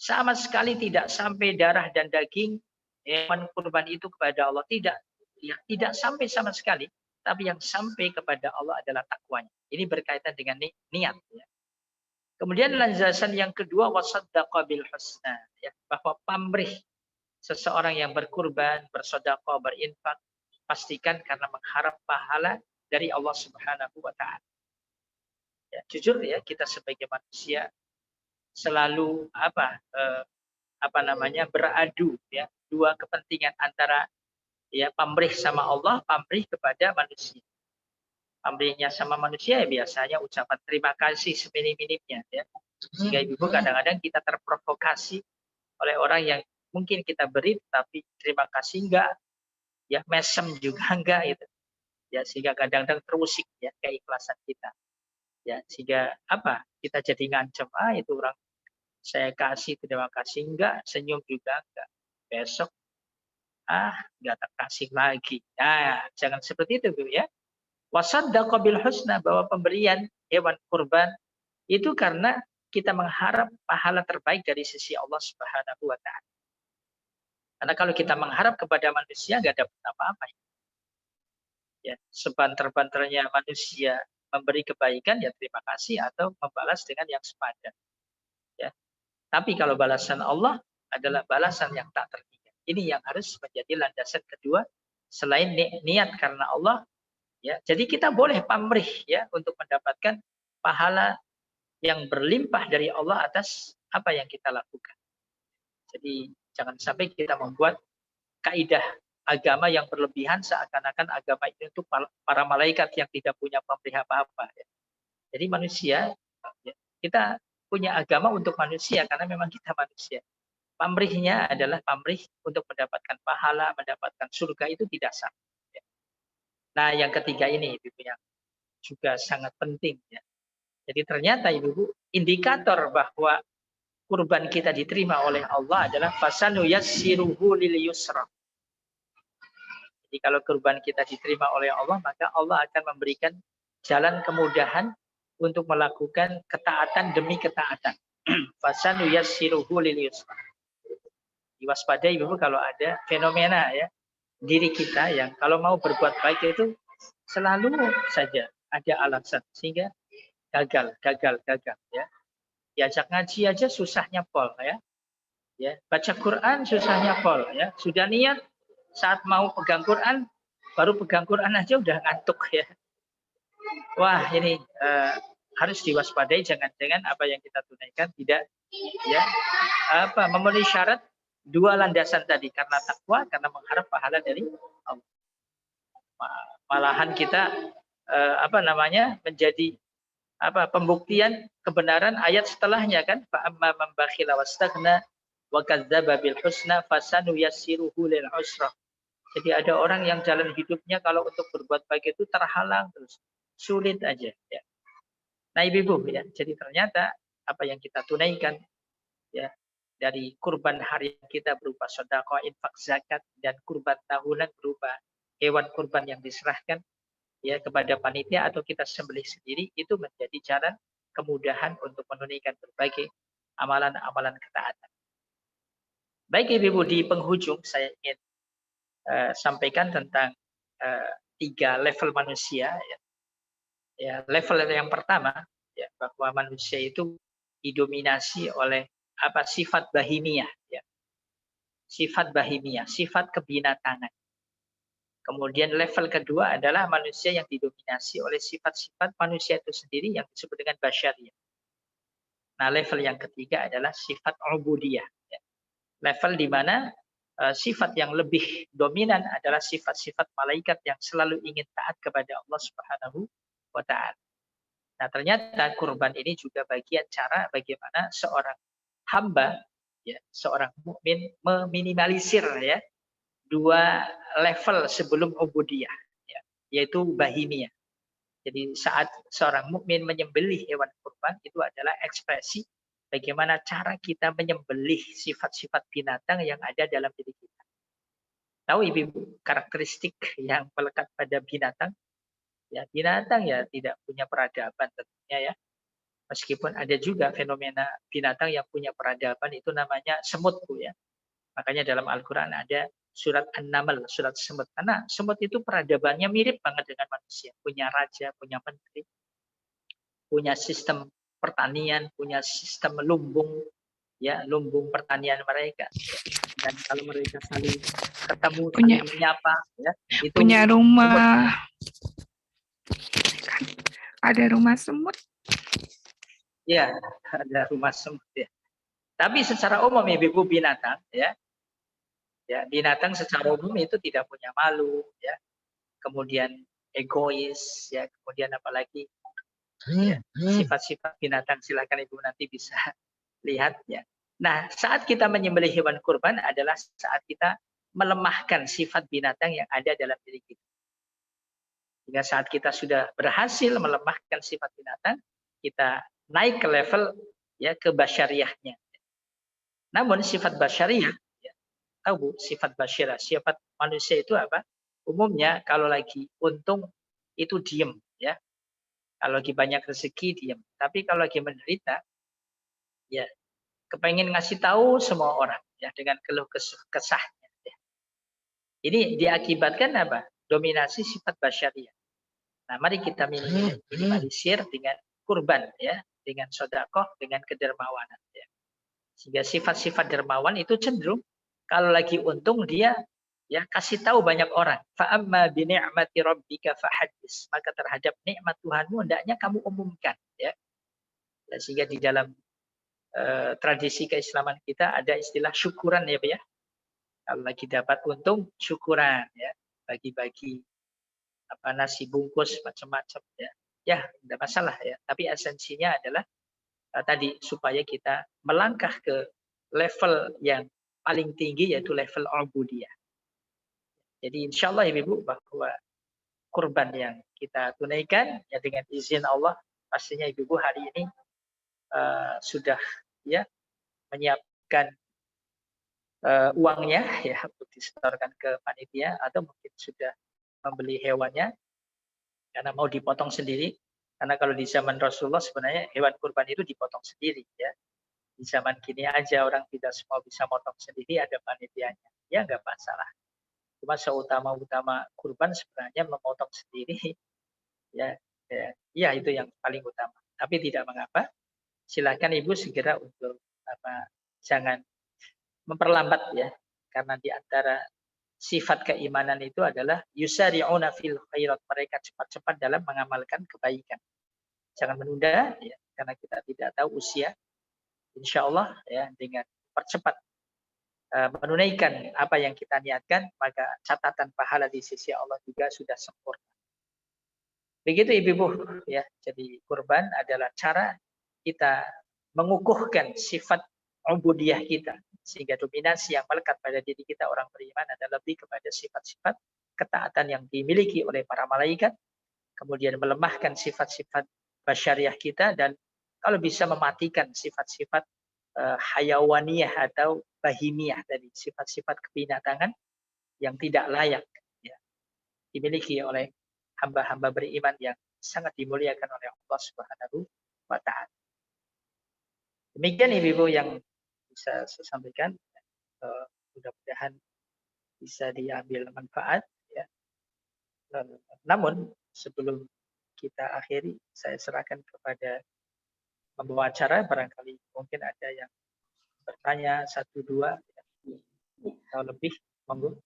Sama sekali tidak sampai darah dan daging hewan kurban itu kepada Allah, tidak ya, tidak sampai sama sekali, tapi yang sampai kepada Allah adalah takwanya. Ini berkaitan dengan niat ya. Kemudian landasan yang kedua wasaddaqa bil husna ya, bahwa pamrih seseorang yang berkurban, bersedekah, berinfak pastikan karena mengharap pahala dari Allah Subhanahu wa taala. Ya, jujur ya kita sebagai manusia selalu beradu ya, dua kepentingan antara ya pamrih sama Allah, pamrih kepada manusia. Pamrihnya sama manusia ya biasanya ucapan terima kasih seminim-minimnya ya. Sehingga ibu kadang-kadang kita terprovokasi oleh orang yang mungkin kita beri tapi terima kasih enggak, ya mesem juga enggak gitu. Ya sehingga kadang-kadang terusik ya keikhlasan kita. Ya sehingga kita jadi ngancem, itu orang saya kasih terima kasih enggak, senyum juga enggak. Besok enggak terkasih lagi. Nah, jangan seperti itu Bu ya. Wasaddaqa bil husna, bahwa pemberian hewan kurban itu karena kita mengharap pahala terbaik dari sisi Allah Subhanahu wa taala. Karena kalau kita mengharap kepada manusia enggak dapat apa-apa. Ya, sebanter-banternya manusia memberi kebaikan ya terima kasih atau membalas dengan yang sepadan. Ya. Tapi kalau balasan Allah adalah balasan yang tak terhingga. Ini yang harus menjadi landasan kedua selain niat karena Allah. Ya, jadi kita boleh pamrih ya untuk mendapatkan pahala yang berlimpah dari Allah atas apa yang kita lakukan. Jadi jangan sampai kita membuat kaidah agama yang berlebihan seakan-akan agama itu untuk para malaikat yang tidak punya pamrih apa-apa. Ya. Jadi manusia, ya, kita punya agama untuk manusia karena memang kita manusia. Pamrihnya adalah pamrih untuk mendapatkan pahala, mendapatkan surga, itu tidak sama. Nah, yang ketiga ini Ibu yang juga sangat penting ya. Jadi ternyata Ibu, indikator bahwa kurban kita diterima oleh Allah adalah fasanu yassiruhu lil yusra. Jadi kalau kurban kita diterima oleh Allah, maka Allah akan memberikan jalan kemudahan untuk melakukan ketaatan demi ketaatan. Fasanu yassiruhu lil yusra. Diwaspadai Ibu kalau ada fenomena ya diri kita yang kalau mau berbuat baik itu selalu saja ada alasan sehingga gagal ya. Diajak ngaji aja susahnya pol ya. Ya, baca Quran susahnya pol ya. Sudah niat saat mau pegang Quran baru pegang Quran aja udah ngantuk ya. Wah, ini harus diwaspadai, jangan-jangan apa yang kita tunaikan tidak ya memenuhi syarat dua landasan tadi, karena takwa, karena mengharap pahala dari Allah. Malahan kita menjadi pembuktian kebenaran ayat setelahnya kan, fa amma man bakhila wastaghna wa kadzdzaba bil husna fasanuyassiruhu lil usra. Jadi ada orang yang jalan hidupnya kalau untuk berbuat baik itu terhalang terus, sulit aja ya. Nah, Ibu ya, jadi ternyata apa yang kita tunaikan ya dari kurban harian kita berupa sedekah, infak, zakat, dan kurban tahunan berupa hewan kurban yang diserahkan ya kepada panitia atau kita sembelih sendiri, itu menjadi jalan kemudahan untuk menunaikan berbagai amalan-amalan ketaatan. Baik Ibu, di penghujung saya ingin sampaikan tentang 3 level manusia ya. Ya, level yang pertama ya, bahwa manusia itu didominasi oleh sifat bahimiyah ya. Sifat bahimiyah, sifat kebinatangan. Kemudian level kedua adalah manusia yang didominasi oleh sifat-sifat manusia itu sendiri yang disebut dengan basyariyah. Nah, level yang ketiga adalah sifat ubudiyah ya. Level di mana sifat yang lebih dominan adalah sifat-sifat malaikat yang selalu ingin taat kepada Allah Subhanahu wa taala. Nah, ternyata kurban ini juga bagian cara bagaimana seorang hamba ya, seorang mukmin meminimalisir ya 2 level sebelum ubudiyah ya, yaitu bahimiyah. Jadi saat seorang mukmin menyembelih hewan kurban itu adalah ekspresi bagaimana cara kita menyembelih sifat-sifat binatang yang ada dalam diri kita. Tahu Ibu karakteristik yang melekat pada binatang? Ya, binatang ya tidak punya peradaban tentunya ya. Meskipun ada juga fenomena binatang yang punya peradaban, itu namanya semut Bu ya. Makanya dalam Al-Qur'an ada surat An-Naml, surat semut. Karena semut itu peradabannya mirip banget dengan manusia, punya raja, punya menteri, punya sistem pertanian, punya sistem lumbung ya, lumbung pertanian mereka. Dan kalau mereka saling ketemu, saling menyapa ya, itu punya rumah. Ada rumah semut. Ya, ada rumah semut ya. Tapi secara umum Ibu binatang ya, binatang secara umum itu tidak punya malu ya, kemudian egois ya, kemudian apalagi ya, sifat-sifat binatang, silakan Ibu nanti bisa lihat ya. Nah, saat kita menyembelih hewan kurban adalah saat kita melemahkan sifat binatang yang ada dalam diri kita. Hingga saat kita sudah berhasil melemahkan sifat binatang, kita naik ke level ya ke basyariahnya. Namun sifat basyariah, ya, tahu Bu, sifat basyariah, sifat manusia itu apa? Umumnya kalau lagi untung itu diem ya. Kalau lagi banyak rezeki diem. Tapi kalau lagi menderita ya kepengen ngasih tahu semua orang ya dengan keluh kesahnya. Ya. Ini diakibatkan apa? Dominasi sifat basyariah. Nah, mari kita minimalisir dengan kurban ya, dengan sedekah, dengan kedermawanan ya. Sehingga sifat-sifat dermawan itu cenderung kalau lagi untung dia ya kasih tahu banyak orang. Fa amma bi ni'mati rabbika fahaddits. Maka terhadap nikmat Tuhanmu hendaknya kamu umumkan ya. Dan sehingga di dalam tradisi keislaman kita ada istilah syukuran ya, ya. Kalau lagi dapat untung syukuran ya, bagi-bagi nasi bungkus macam-macam ya. Ya, tidak masalah ya. Tapi esensinya adalah tadi supaya kita melangkah ke level yang paling tinggi yaitu level ubudiyah. Jadi insya Allah Ibu bahwa kurban yang kita tunaikan ya dengan izin Allah, pastinya Ibu hari ini sudah ya menyiapkan uangnya ya untuk disetorkan ke panitia atau mungkin sudah membeli hewannya karena mau dipotong sendiri. Karena kalau di zaman Rasulullah sebenarnya hewan kurban itu dipotong sendiri ya. Di zaman kini aja orang tidak semua bisa motong sendiri, ada panitianya. Ya nggak masalah. Cuma seutama-utama kurban sebenarnya memotong sendiri. Ya itu yang paling utama. Tapi tidak mengapa. Silakan Ibu segera untuk jangan memperlambat ya. Karena di antara sifat keimanan itu adalah yusari'una fil khairat, mereka cepat-cepat dalam mengamalkan kebaikan. Jangan menunda ya, karena kita tidak tahu usia. Insya Allah ya, dengan percepat menunaikan apa yang kita niatkan, maka catatan pahala di sisi Allah juga sudah sempurna. Begitu Ibu, ya. Jadi kurban adalah cara kita mengukuhkan sifat ubudiyah kita, sehingga dominasi yang melekat pada diri kita orang beriman adalah lebih kepada sifat-sifat ketaatan yang dimiliki oleh para malaikat, kemudian melemahkan sifat-sifat basyariah kita, dan kalau bisa mematikan sifat-sifat hayawaniyah atau bahimiyah tadi, sifat-sifat kebinatangan yang tidak layak ya, dimiliki oleh hamba-hamba beriman yang sangat dimuliakan oleh Allah Subhanahu wa Ta'ala. Demikian Ibu yang bisa saya sampaikan. Mudah-mudahan bisa diambil manfaat ya. Namun sebelum kita akhiri, saya serahkan kepada pembawa acara, barangkali mungkin ada yang bertanya satu dua atau lebih, monggo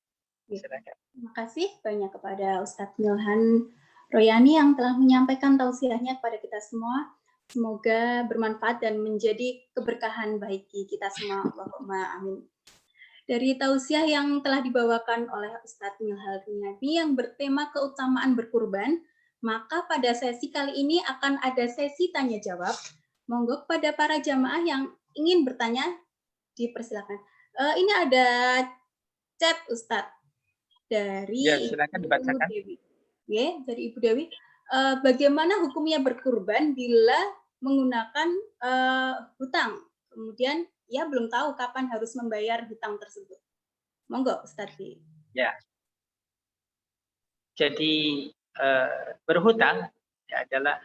silakan. Terima kasih banyak kepada Ustadz Milhan Royani yang telah menyampaikan tausiahnya kepada kita semua. Semoga bermanfaat dan menjadi keberkahan bagi kita semua. Allahumma amin. Dari tausiah yang telah dibawakan oleh Ustadz Milhan Royani yang bertema keutamaan berkurban, maka pada sesi kali ini akan ada sesi tanya jawab. Monggo kepada para jamaah yang ingin bertanya, dipersilakan. Ini ada chat Ustadz dari Ya, silakan dibacakan. Ibu Dewi. Ya, dari Ibu Dewi. Bagaimana hukumnya berkurban bila menggunakan hutang? Kemudian ya belum tahu kapan harus membayar hutang tersebut. Monggo Ustadz. Ya. Jadi berhutang ya, adalah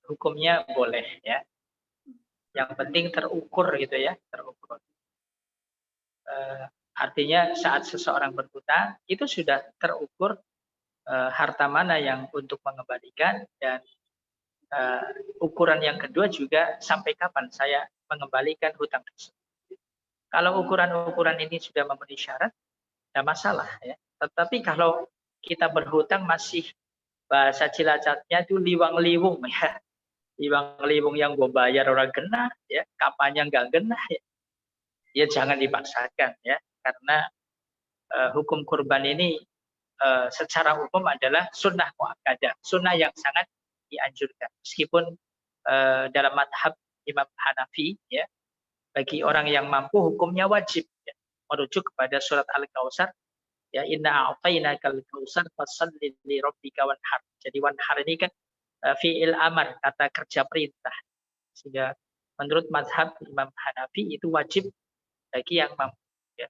hukumnya boleh ya. Yang penting terukur gitu ya, terukur. Artinya saat seseorang berhutang itu sudah terukur harta mana yang untuk mengembalikan, dan ukuran yang kedua juga sampai kapan saya mengembalikan hutang tersebut. Kalau ukuran-ukuran ini sudah memenuhi syarat, tidak masalah ya. Tetapi kalau kita berhutang masih bahasa Cilacapnya itu liwang-liwung ya. Liwang-liwung yang gue bayar orang genah ya, kapannya nggak genah ya. Ya jangan dipaksakan ya, karena hukum kurban ini secara umum adalah sunnah muakkadah, sunnah yang sangat dianjurkan. Meskipun dalam madhab Imam Hanafi ya, bagi orang yang mampu hukumnya wajib ya, merujuk kepada surat Al-Kautsar ya, inna a'tainakal kautsar fashalli li rabbika wanhar. Jadi wanhar ini kan fi'il amar, kata kerja perintah. Sehingga menurut madhab Imam Hanafi itu wajib bagi yang mampu ya.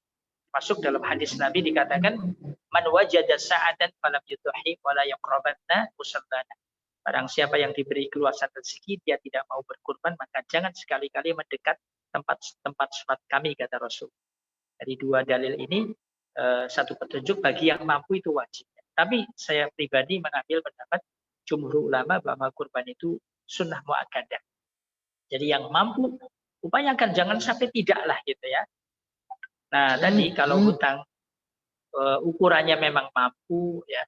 Masuk dalam hadis Nabi dikatakan man wajada sa'atan falam yudhi wala yaqrabanna musallana. Barang siapa yang diberi keluasan rezeki dia tidak mau berkurban, maka jangan sekali-kali mendekat tempat sholat kami, kata Rasul. Dari dua dalil ini satu petunjuk bagi yang mampu itu wajib. Tapi saya pribadi mengambil pendapat jumhur ulama bahwa kurban itu sunnah muakkadah. Jadi yang mampu upayakan, jangan sampai tidak lah gitu ya. Nah tadi kalau hutang ukurannya memang mampu ya,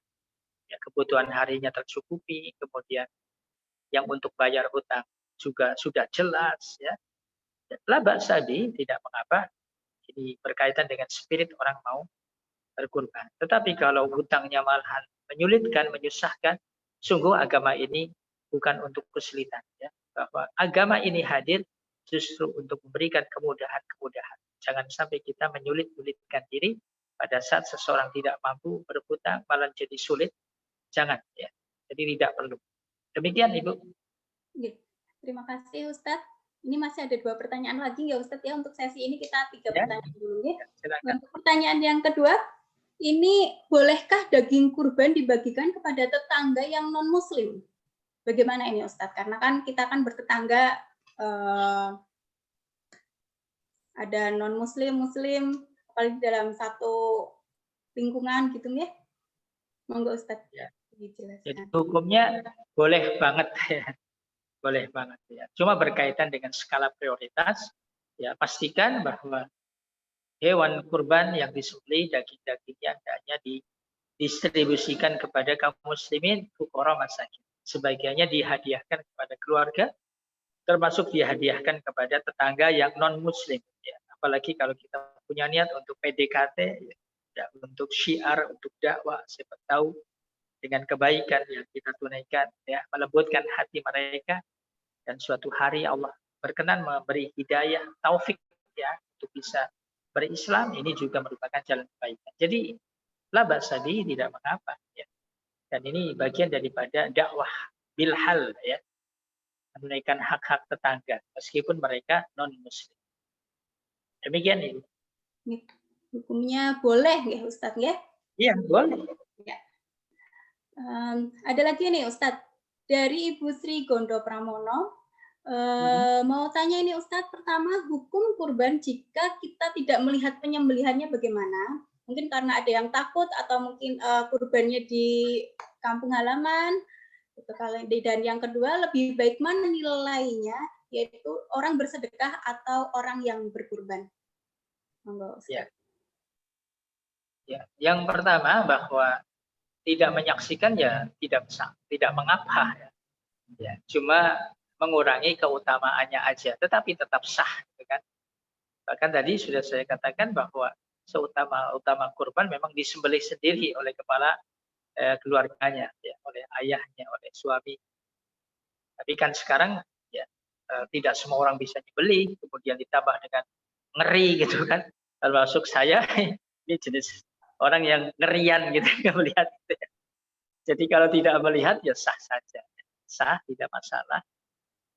kebutuhan harinya tercukupi, kemudian yang untuk bayar hutang juga sudah jelas ya, la ba'sa bi, tidak mengapa. Ini berkaitan dengan spirit orang mau berkurban. Tetapi kalau hutangnya malahan menyulitkan, menyusahkan, sungguh agama ini bukan untuk kesulitan ya, bahwa agama ini hadir justru untuk memberikan kemudahan-kemudahan. Jangan sampai kita menyulit-nyulitkan diri pada saat seseorang tidak mampu berhutang malah jadi sulit. Jangan ya. Jadi tidak perlu. Demikian Ibu. Terima kasih Ustadz. Ini masih ada 2 pertanyaan lagi ya Ustadz ya, untuk sesi ini kita 3 pertanyaan dulu ya. Untuk pertanyaan yang kedua, ini bolehkah daging kurban dibagikan kepada tetangga yang non muslim? Bagaimana ini Ustadz? Karena kan kita kan bertetangga ada non muslim, muslim, apalagi dalam satu lingkungan gitu ya. Monggo Ustadz. Ya. Jadi hukumnya boleh banget ya. Boleh banget ya. Cuma berkaitan dengan skala prioritas, ya pastikan bahwa hewan kurban yang disembelih daging-dagingnya hendaknya didistribusikan kepada kaum muslimin, fuqara, masakin. Sebagiannya dihadiahkan kepada keluarga, termasuk dihadiahkan kepada tetangga yang non muslim. Ya. Apalagi kalau kita punya niat untuk PDKT, ya, untuk syiar, untuk dakwah, siapa tahu dengan kebaikan yang kita tunaikan, ya, melembutkan hati mereka, dan suatu hari Allah berkenan memberi hidayah, taufik, ya, untuk bisa berislam. Ini juga merupakan jalan kebaikan. Jadi la ba'sa bihi, tidak mengapa, ya. Dan ini bagian daripada dakwah bilhal, ya, menunaikan hak-hak tetangga meskipun mereka non muslim. Demikian ini. Hukumnya boleh ya Ustadz ya? Iya, boleh. Ya. Ada lagi nih Ustadz dari Ibu Sri Gondo Pramono. Mau tanya ini Ustadz, pertama hukum kurban jika kita tidak melihat penyembelihannya bagaimana? Mungkin karena ada yang takut atau mungkin kurbannya di kampung halaman. Dan yang kedua, lebih baik mana nilainya, yaitu orang bersedekah atau orang yang berkurban? Ya. Ya. Yang pertama bahwa tidak menyaksikan ya tidak mengapa, ya. Ya, cuma mengurangi keutamaannya aja, tetapi tetap sah, gitu kan. Bahkan tadi sudah saya katakan bahwa seutama-utama kurban memang disembelih sendiri oleh kepala keluarganya, ya, oleh ayahnya, oleh suami. Tapi kan sekarang ya tidak semua orang bisa dibeli, kemudian ditambah dengan ngeri, gitu kan. Termasuk saya ini jenis orang yang ngerian gitu melihat. Gitu. Jadi kalau tidak melihat ya sah saja, sah, tidak masalah.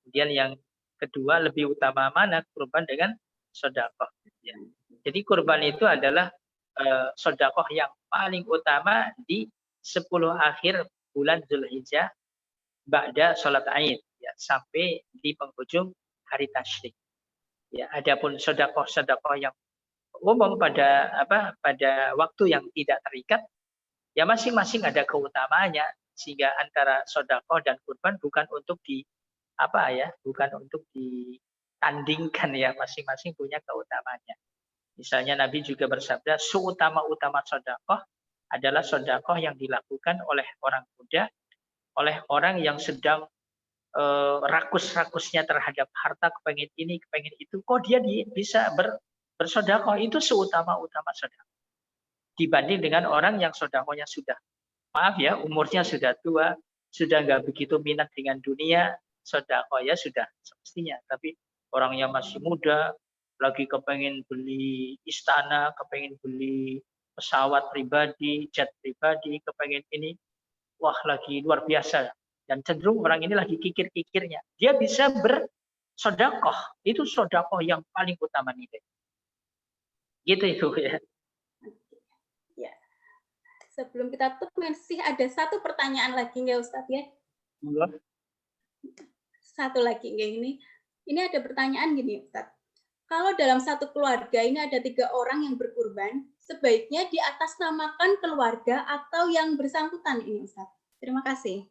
Kemudian yang kedua, lebih utama mana kurban dengan sedekah. Ya. Jadi kurban itu adalah sedekah yang paling utama di 10 akhir bulan Zulhijjah ba'da sholat Aid, ya, sampai di penghujung hari tasyrik. Ya, adapun sedekah yang umum pada waktu yang tidak terikat, ya masing-masing ada keutamaannya, sehingga antara sedekah dan kurban bukan untuk bukan untuk ditandingkan, ya, masing-masing punya keutamaannya. Misalnya Nabi juga bersabda, seutama-utama sedekah adalah sedekah yang dilakukan oleh orang muda, oleh orang yang sedang rakus-rakusnya terhadap harta, kepengen ini, kepengen itu, kok dia bisa bersedekah, itu seutama-utama sedekah. Dibanding dengan orang yang sedekahnya sudah, maaf ya, umurnya sudah tua, sudah nggak begitu minat dengan dunia, sedekah ya sudah semestinya. Tapi orang yang masih muda, lagi kepengen beli istana, kepengen beli pesawat pribadi, jet pribadi, kepengen ini, wah lagi luar biasa. Dan cenderung orang ini lagi kikir-kikirnya. Dia bisa bersedekah. Itu sedekah yang paling utama nilai. Gitu itu ya. Ya. Sebelum kita tutup masih ada satu pertanyaan lagi nggak Ustadz ya? Satu lagi nggak ini. Ini ada pertanyaan gini Ustadz. Kalau dalam satu keluarga ini ada 3 orang yang berkurban, sebaiknya diatasnamakan keluarga atau yang bersangkutan ini Ustadz? Terima kasih.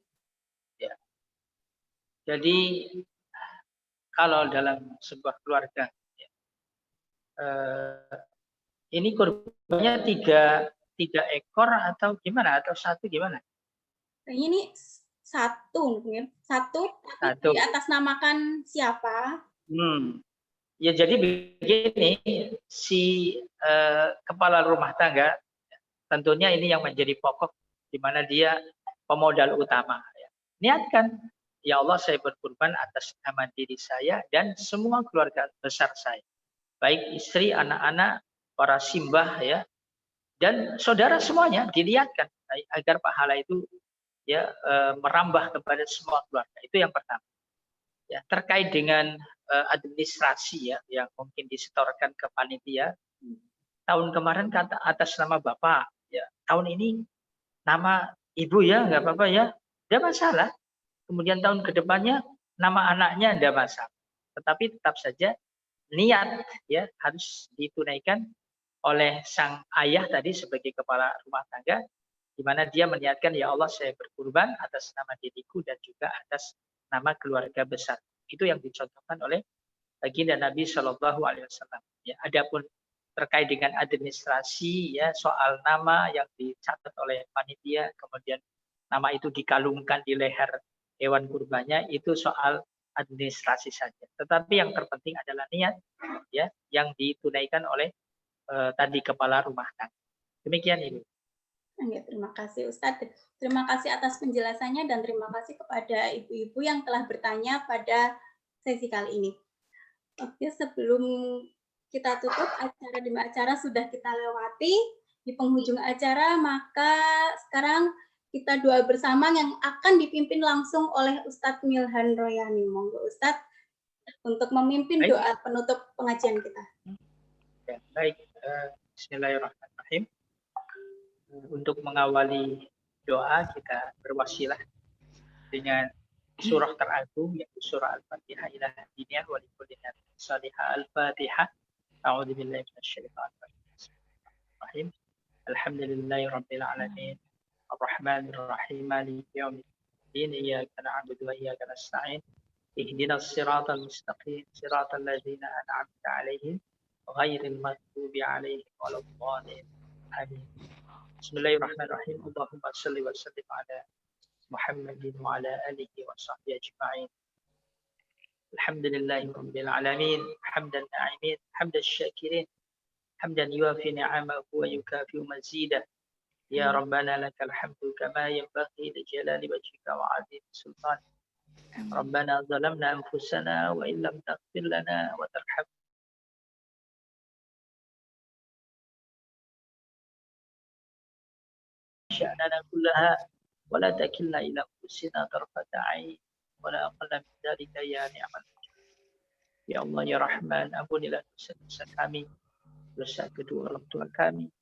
Ya. Jadi kalau dalam sebuah keluarga, ya, ini kurbannya 3 ekor atau gimana? Atau 1 gimana? Ini satu mungkin. Satu. Diatasnamakan siapa? Ya jadi begini, si kepala rumah tangga tentunya ini yang menjadi pokok, di mana dia pemodal utama. Ya. Niatkan, ya Allah saya berkurban atas nama diri saya dan semua keluarga besar saya, baik istri, anak-anak, para simbah, ya, dan saudara semuanya, dilihatkan agar pahala itu ya merambah kepada semua keluarga. Itu yang pertama. Ya, terkait dengan administrasi, ya, yang mungkin disetorkan ke panitia. Tahun kemarin kata atas nama Bapak, ya, tahun ini nama Ibu, ya, nggak apa-apa, ya, tidak masalah. Kemudian tahun kedepannya nama anaknya tidak masalah. Tetapi tetap saja niat, ya, harus ditunaikan oleh sang ayah tadi sebagai kepala rumah tangga, di mana dia meniatkan, ya Allah saya berkurban atas nama diriku dan juga atas nama keluarga besar. Itu yang dicontohkan oleh baginda Nabi Shallallahu Alaihi Wasallam. Ya, adapun terkait dengan administrasi ya, soal nama yang dicatat oleh panitia, kemudian nama itu dikalungkan di leher hewan kurbannya, itu soal administrasi saja. Tetapi yang terpenting adalah niat ya yang ditunaikan oleh tadi kepala rumah tangga. Demikian ini. Ya, terima kasih Ustadz. Terima kasih atas penjelasannya dan terima kasih kepada ibu-ibu yang telah bertanya pada sesi kali ini. Oke, sebelum kita tutup acara demi acara sudah kita lewati di penghujung acara, maka sekarang kita doa bersama yang akan dipimpin langsung oleh Ustadz Milhan Royani. Monggo Ustadz untuk memimpin doa penutup pengajian kita. Ya, baik, bismillahirrahmanirrahim. Untuk mengawali doa kita berwasilah dengan surah teragung yaitu surah Al-Fatihah ila diniyah wa likulli salihah. Al-Fatihah. A'udzu billahi minasyaitonir rajim. Alhamdulillahi rabbil alamin. Ar-Rahmanir Rahim. Maliki yaumiddin. Iyyaka na'budu wa iyyaka nasta'in. Ihdinas siratal mustaqim. Siratal ladzina an'amta 'alaihim ghairil maghdubi 'alaihim waladdallin. Amin. Bismillahirrahmanirrahim. Allahumma shalli wa sallim ala Muhammadin wa ala alihi wa sahbihi ajma'in. Alhamdulillahi rabbil alamin. Hamdan na'imin, hamdan syakirin, hamdan yuafi ni'amahu wa yukafi mazidah. Ya Rabbana lakal hamdu kama yanbaghi li jalali wajhika wa 'azimi sultanik. Rabbana zalamna anfusana wa in lam taghfir lana wa tarhamna شأننا كلها ولا تكلنا إلى أنفسنا طرفة عين ولا أقل من ذلك يا نعم المولى. Ya Allah ya Rahman, ampunilah dosa-dosa kami, dosa kedua orang tua kami.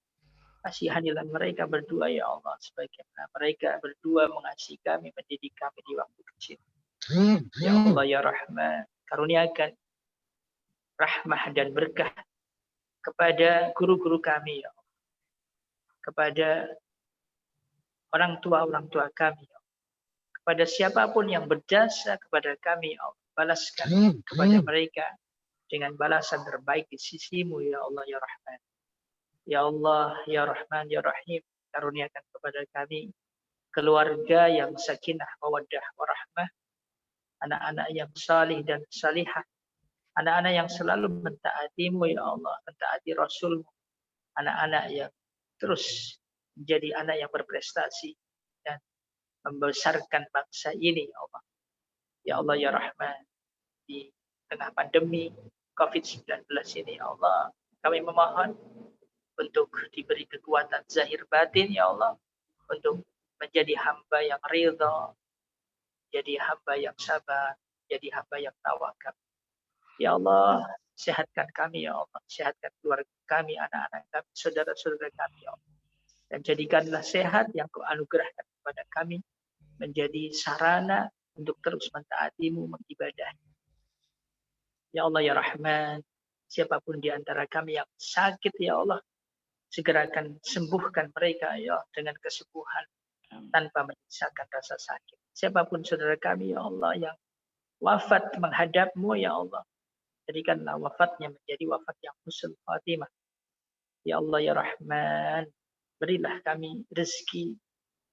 Kasihanilah mereka berdua ya Allah, sebagaimana mereka berdua mengasihi kami, mendidik kami di waktu kecil. Ya Allah ya Rahman, karuniakan rahmah dan berkah kepada guru-guru kami ya Allah, kepada orang tua kami ya Allah, kepada siapapun yang berjasa kepada kami ya Allah, balaskan kepada mereka dengan balasan terbaik di sisimu ya Allah ya Rahman. Ya Allah ya Rahman ya Rahim, karuniakan kepada kami keluarga yang sakinah mawaddah warahmah, anak-anak yang salih dan salihah, anak-anak yang selalu mentaatimu ya Allah, mentaati Rasulmu, anak-anak yang terus menjadi anak yang berprestasi dan membesarkan bangsa ini ya Allah. Ya Allah ya Rahman, di tengah pandemi COVID-19 ini ya Allah, kami memohon untuk diberi kekuatan zahir batin ya Allah, untuk menjadi hamba yang ridha, jadi hamba yang sabar, jadi hamba yang tawakal. Ya Allah, sehatkan kami ya Allah, sehatkan keluarga kami, anak-anak kami, saudara-saudara kami ya Allah. Dan jadikanlah sehat yang Kau anugerahkan kepada kami menjadi sarana untuk terus mentaatimu, mengibadahi. Ya Allah ya Rahman, siapapun di antara kami yang sakit ya Allah, segerakan sembuhkan mereka ya dengan kesembuhan tanpa menyisakan rasa sakit. Siapapun saudara kami ya Allah yang wafat menghadapmu ya Allah, jadikanlah wafatnya menjadi wafat yang husnul khatimah. Ya Allah ya Rahman, berilah kami rezeki,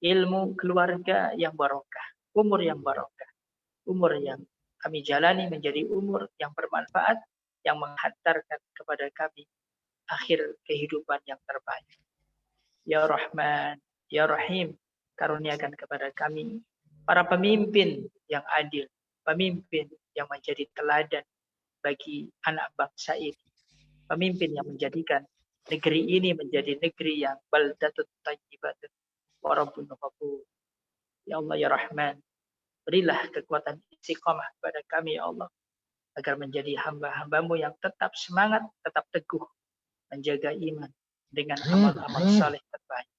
ilmu, keluarga yang barokah, umur yang barokah, umur yang kami jalani menjadi umur yang bermanfaat, yang menghantarkan kepada kami akhir kehidupan yang terbaik. Ya Rahman, Ya Rahim, karuniakan kepada kami para pemimpin yang adil, pemimpin yang menjadi teladan bagi anak bangsa ini, pemimpin yang menjadikan negeri ini menjadi negeri yang baldatut thayyibatun wa rabbun ghafur. Ya Allah ya Rahman, berilah kekuatan istiqamah kepada kami ya Allah, agar menjadi hamba-hambamu yang tetap semangat, tetap teguh menjaga iman dengan amal-amal saleh terbaik.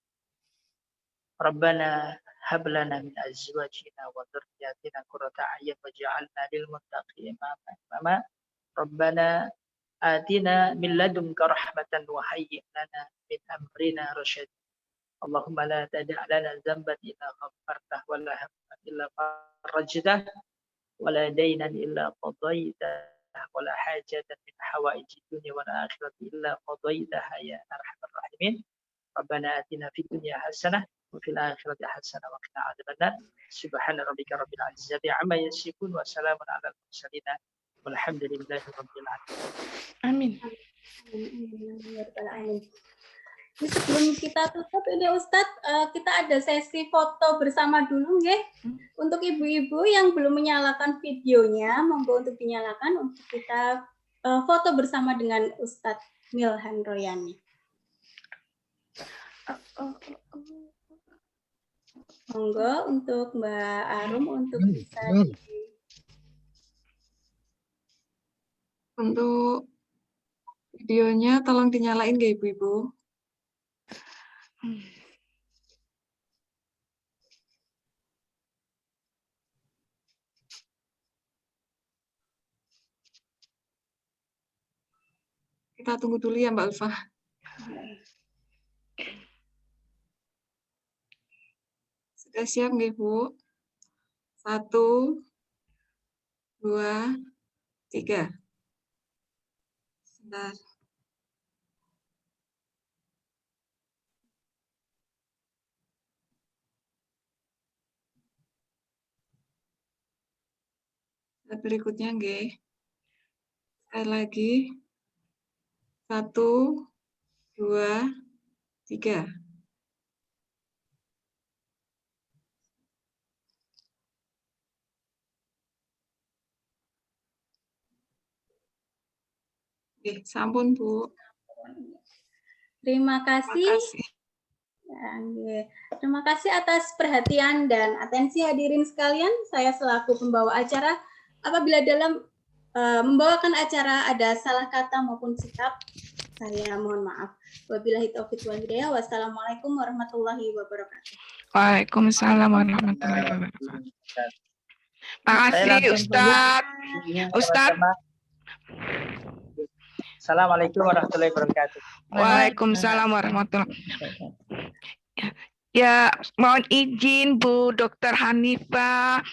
Rabbana hab lana min azwajina wa dhurriyyatina qurrata a'yun waj'alna lil muttaqina imama. Rabbana atina min ladunka rahmatan wa hayyi' lana min amrina rasyad. Allahumma la tada' lana dhanban illa ghafartah wa la hamman illa farajtah wa la daynan illa qadaitah ولا حاجة من حوائج الدنيا والآخرة إلا قضيتها يا أرحم الراحمين ربنا آتنا في الدنيا حسنة وفي الآخرة حسنة وقنا عذاب النار سبحان ربك رب العزة عما يصفون وسلام على المرسلين والحمد لله رب العالمين. Amin. Amin. Ini sebelum kita tutup ini Ustadz, kita ada sesi foto bersama dulu ya. Untuk ibu-ibu yang belum menyalakan videonya, monggo untuk dinyalakan untuk kita foto bersama dengan Ustadz Milhan Royani. Monggo untuk Mbak Arum untuk bisa Untuk videonya tolong dinyalain nggak ibu-ibu? Kita tunggu dulu ya Mbak Ulfa. Sudah siap nggak Ibu? 1, 2, 3. Sebentar. Berikutnya nggih. Sekali lagi. 1, 2, 3. Oke, sampun Bu. Terima kasih. Terima kasih atas perhatian dan atensi hadirin sekalian. Saya selaku pembawa acara, apabila dalam membawakan acara ada salah kata maupun sikap, saya mohon maaf. Wabillahi taufiq wal hidayah. Wassalamualaikum warahmatullahi wabarakatuh. Waalaikumsalam warahmatullahi wabarakatuh. Makasih Ustadz. Ustadz. Assalamualaikum warahmatullahi wabarakatuh. Waalaikumsalam warahmatullahi wabarakatuh. Ya, mohon izin Bu Dr. Hanifah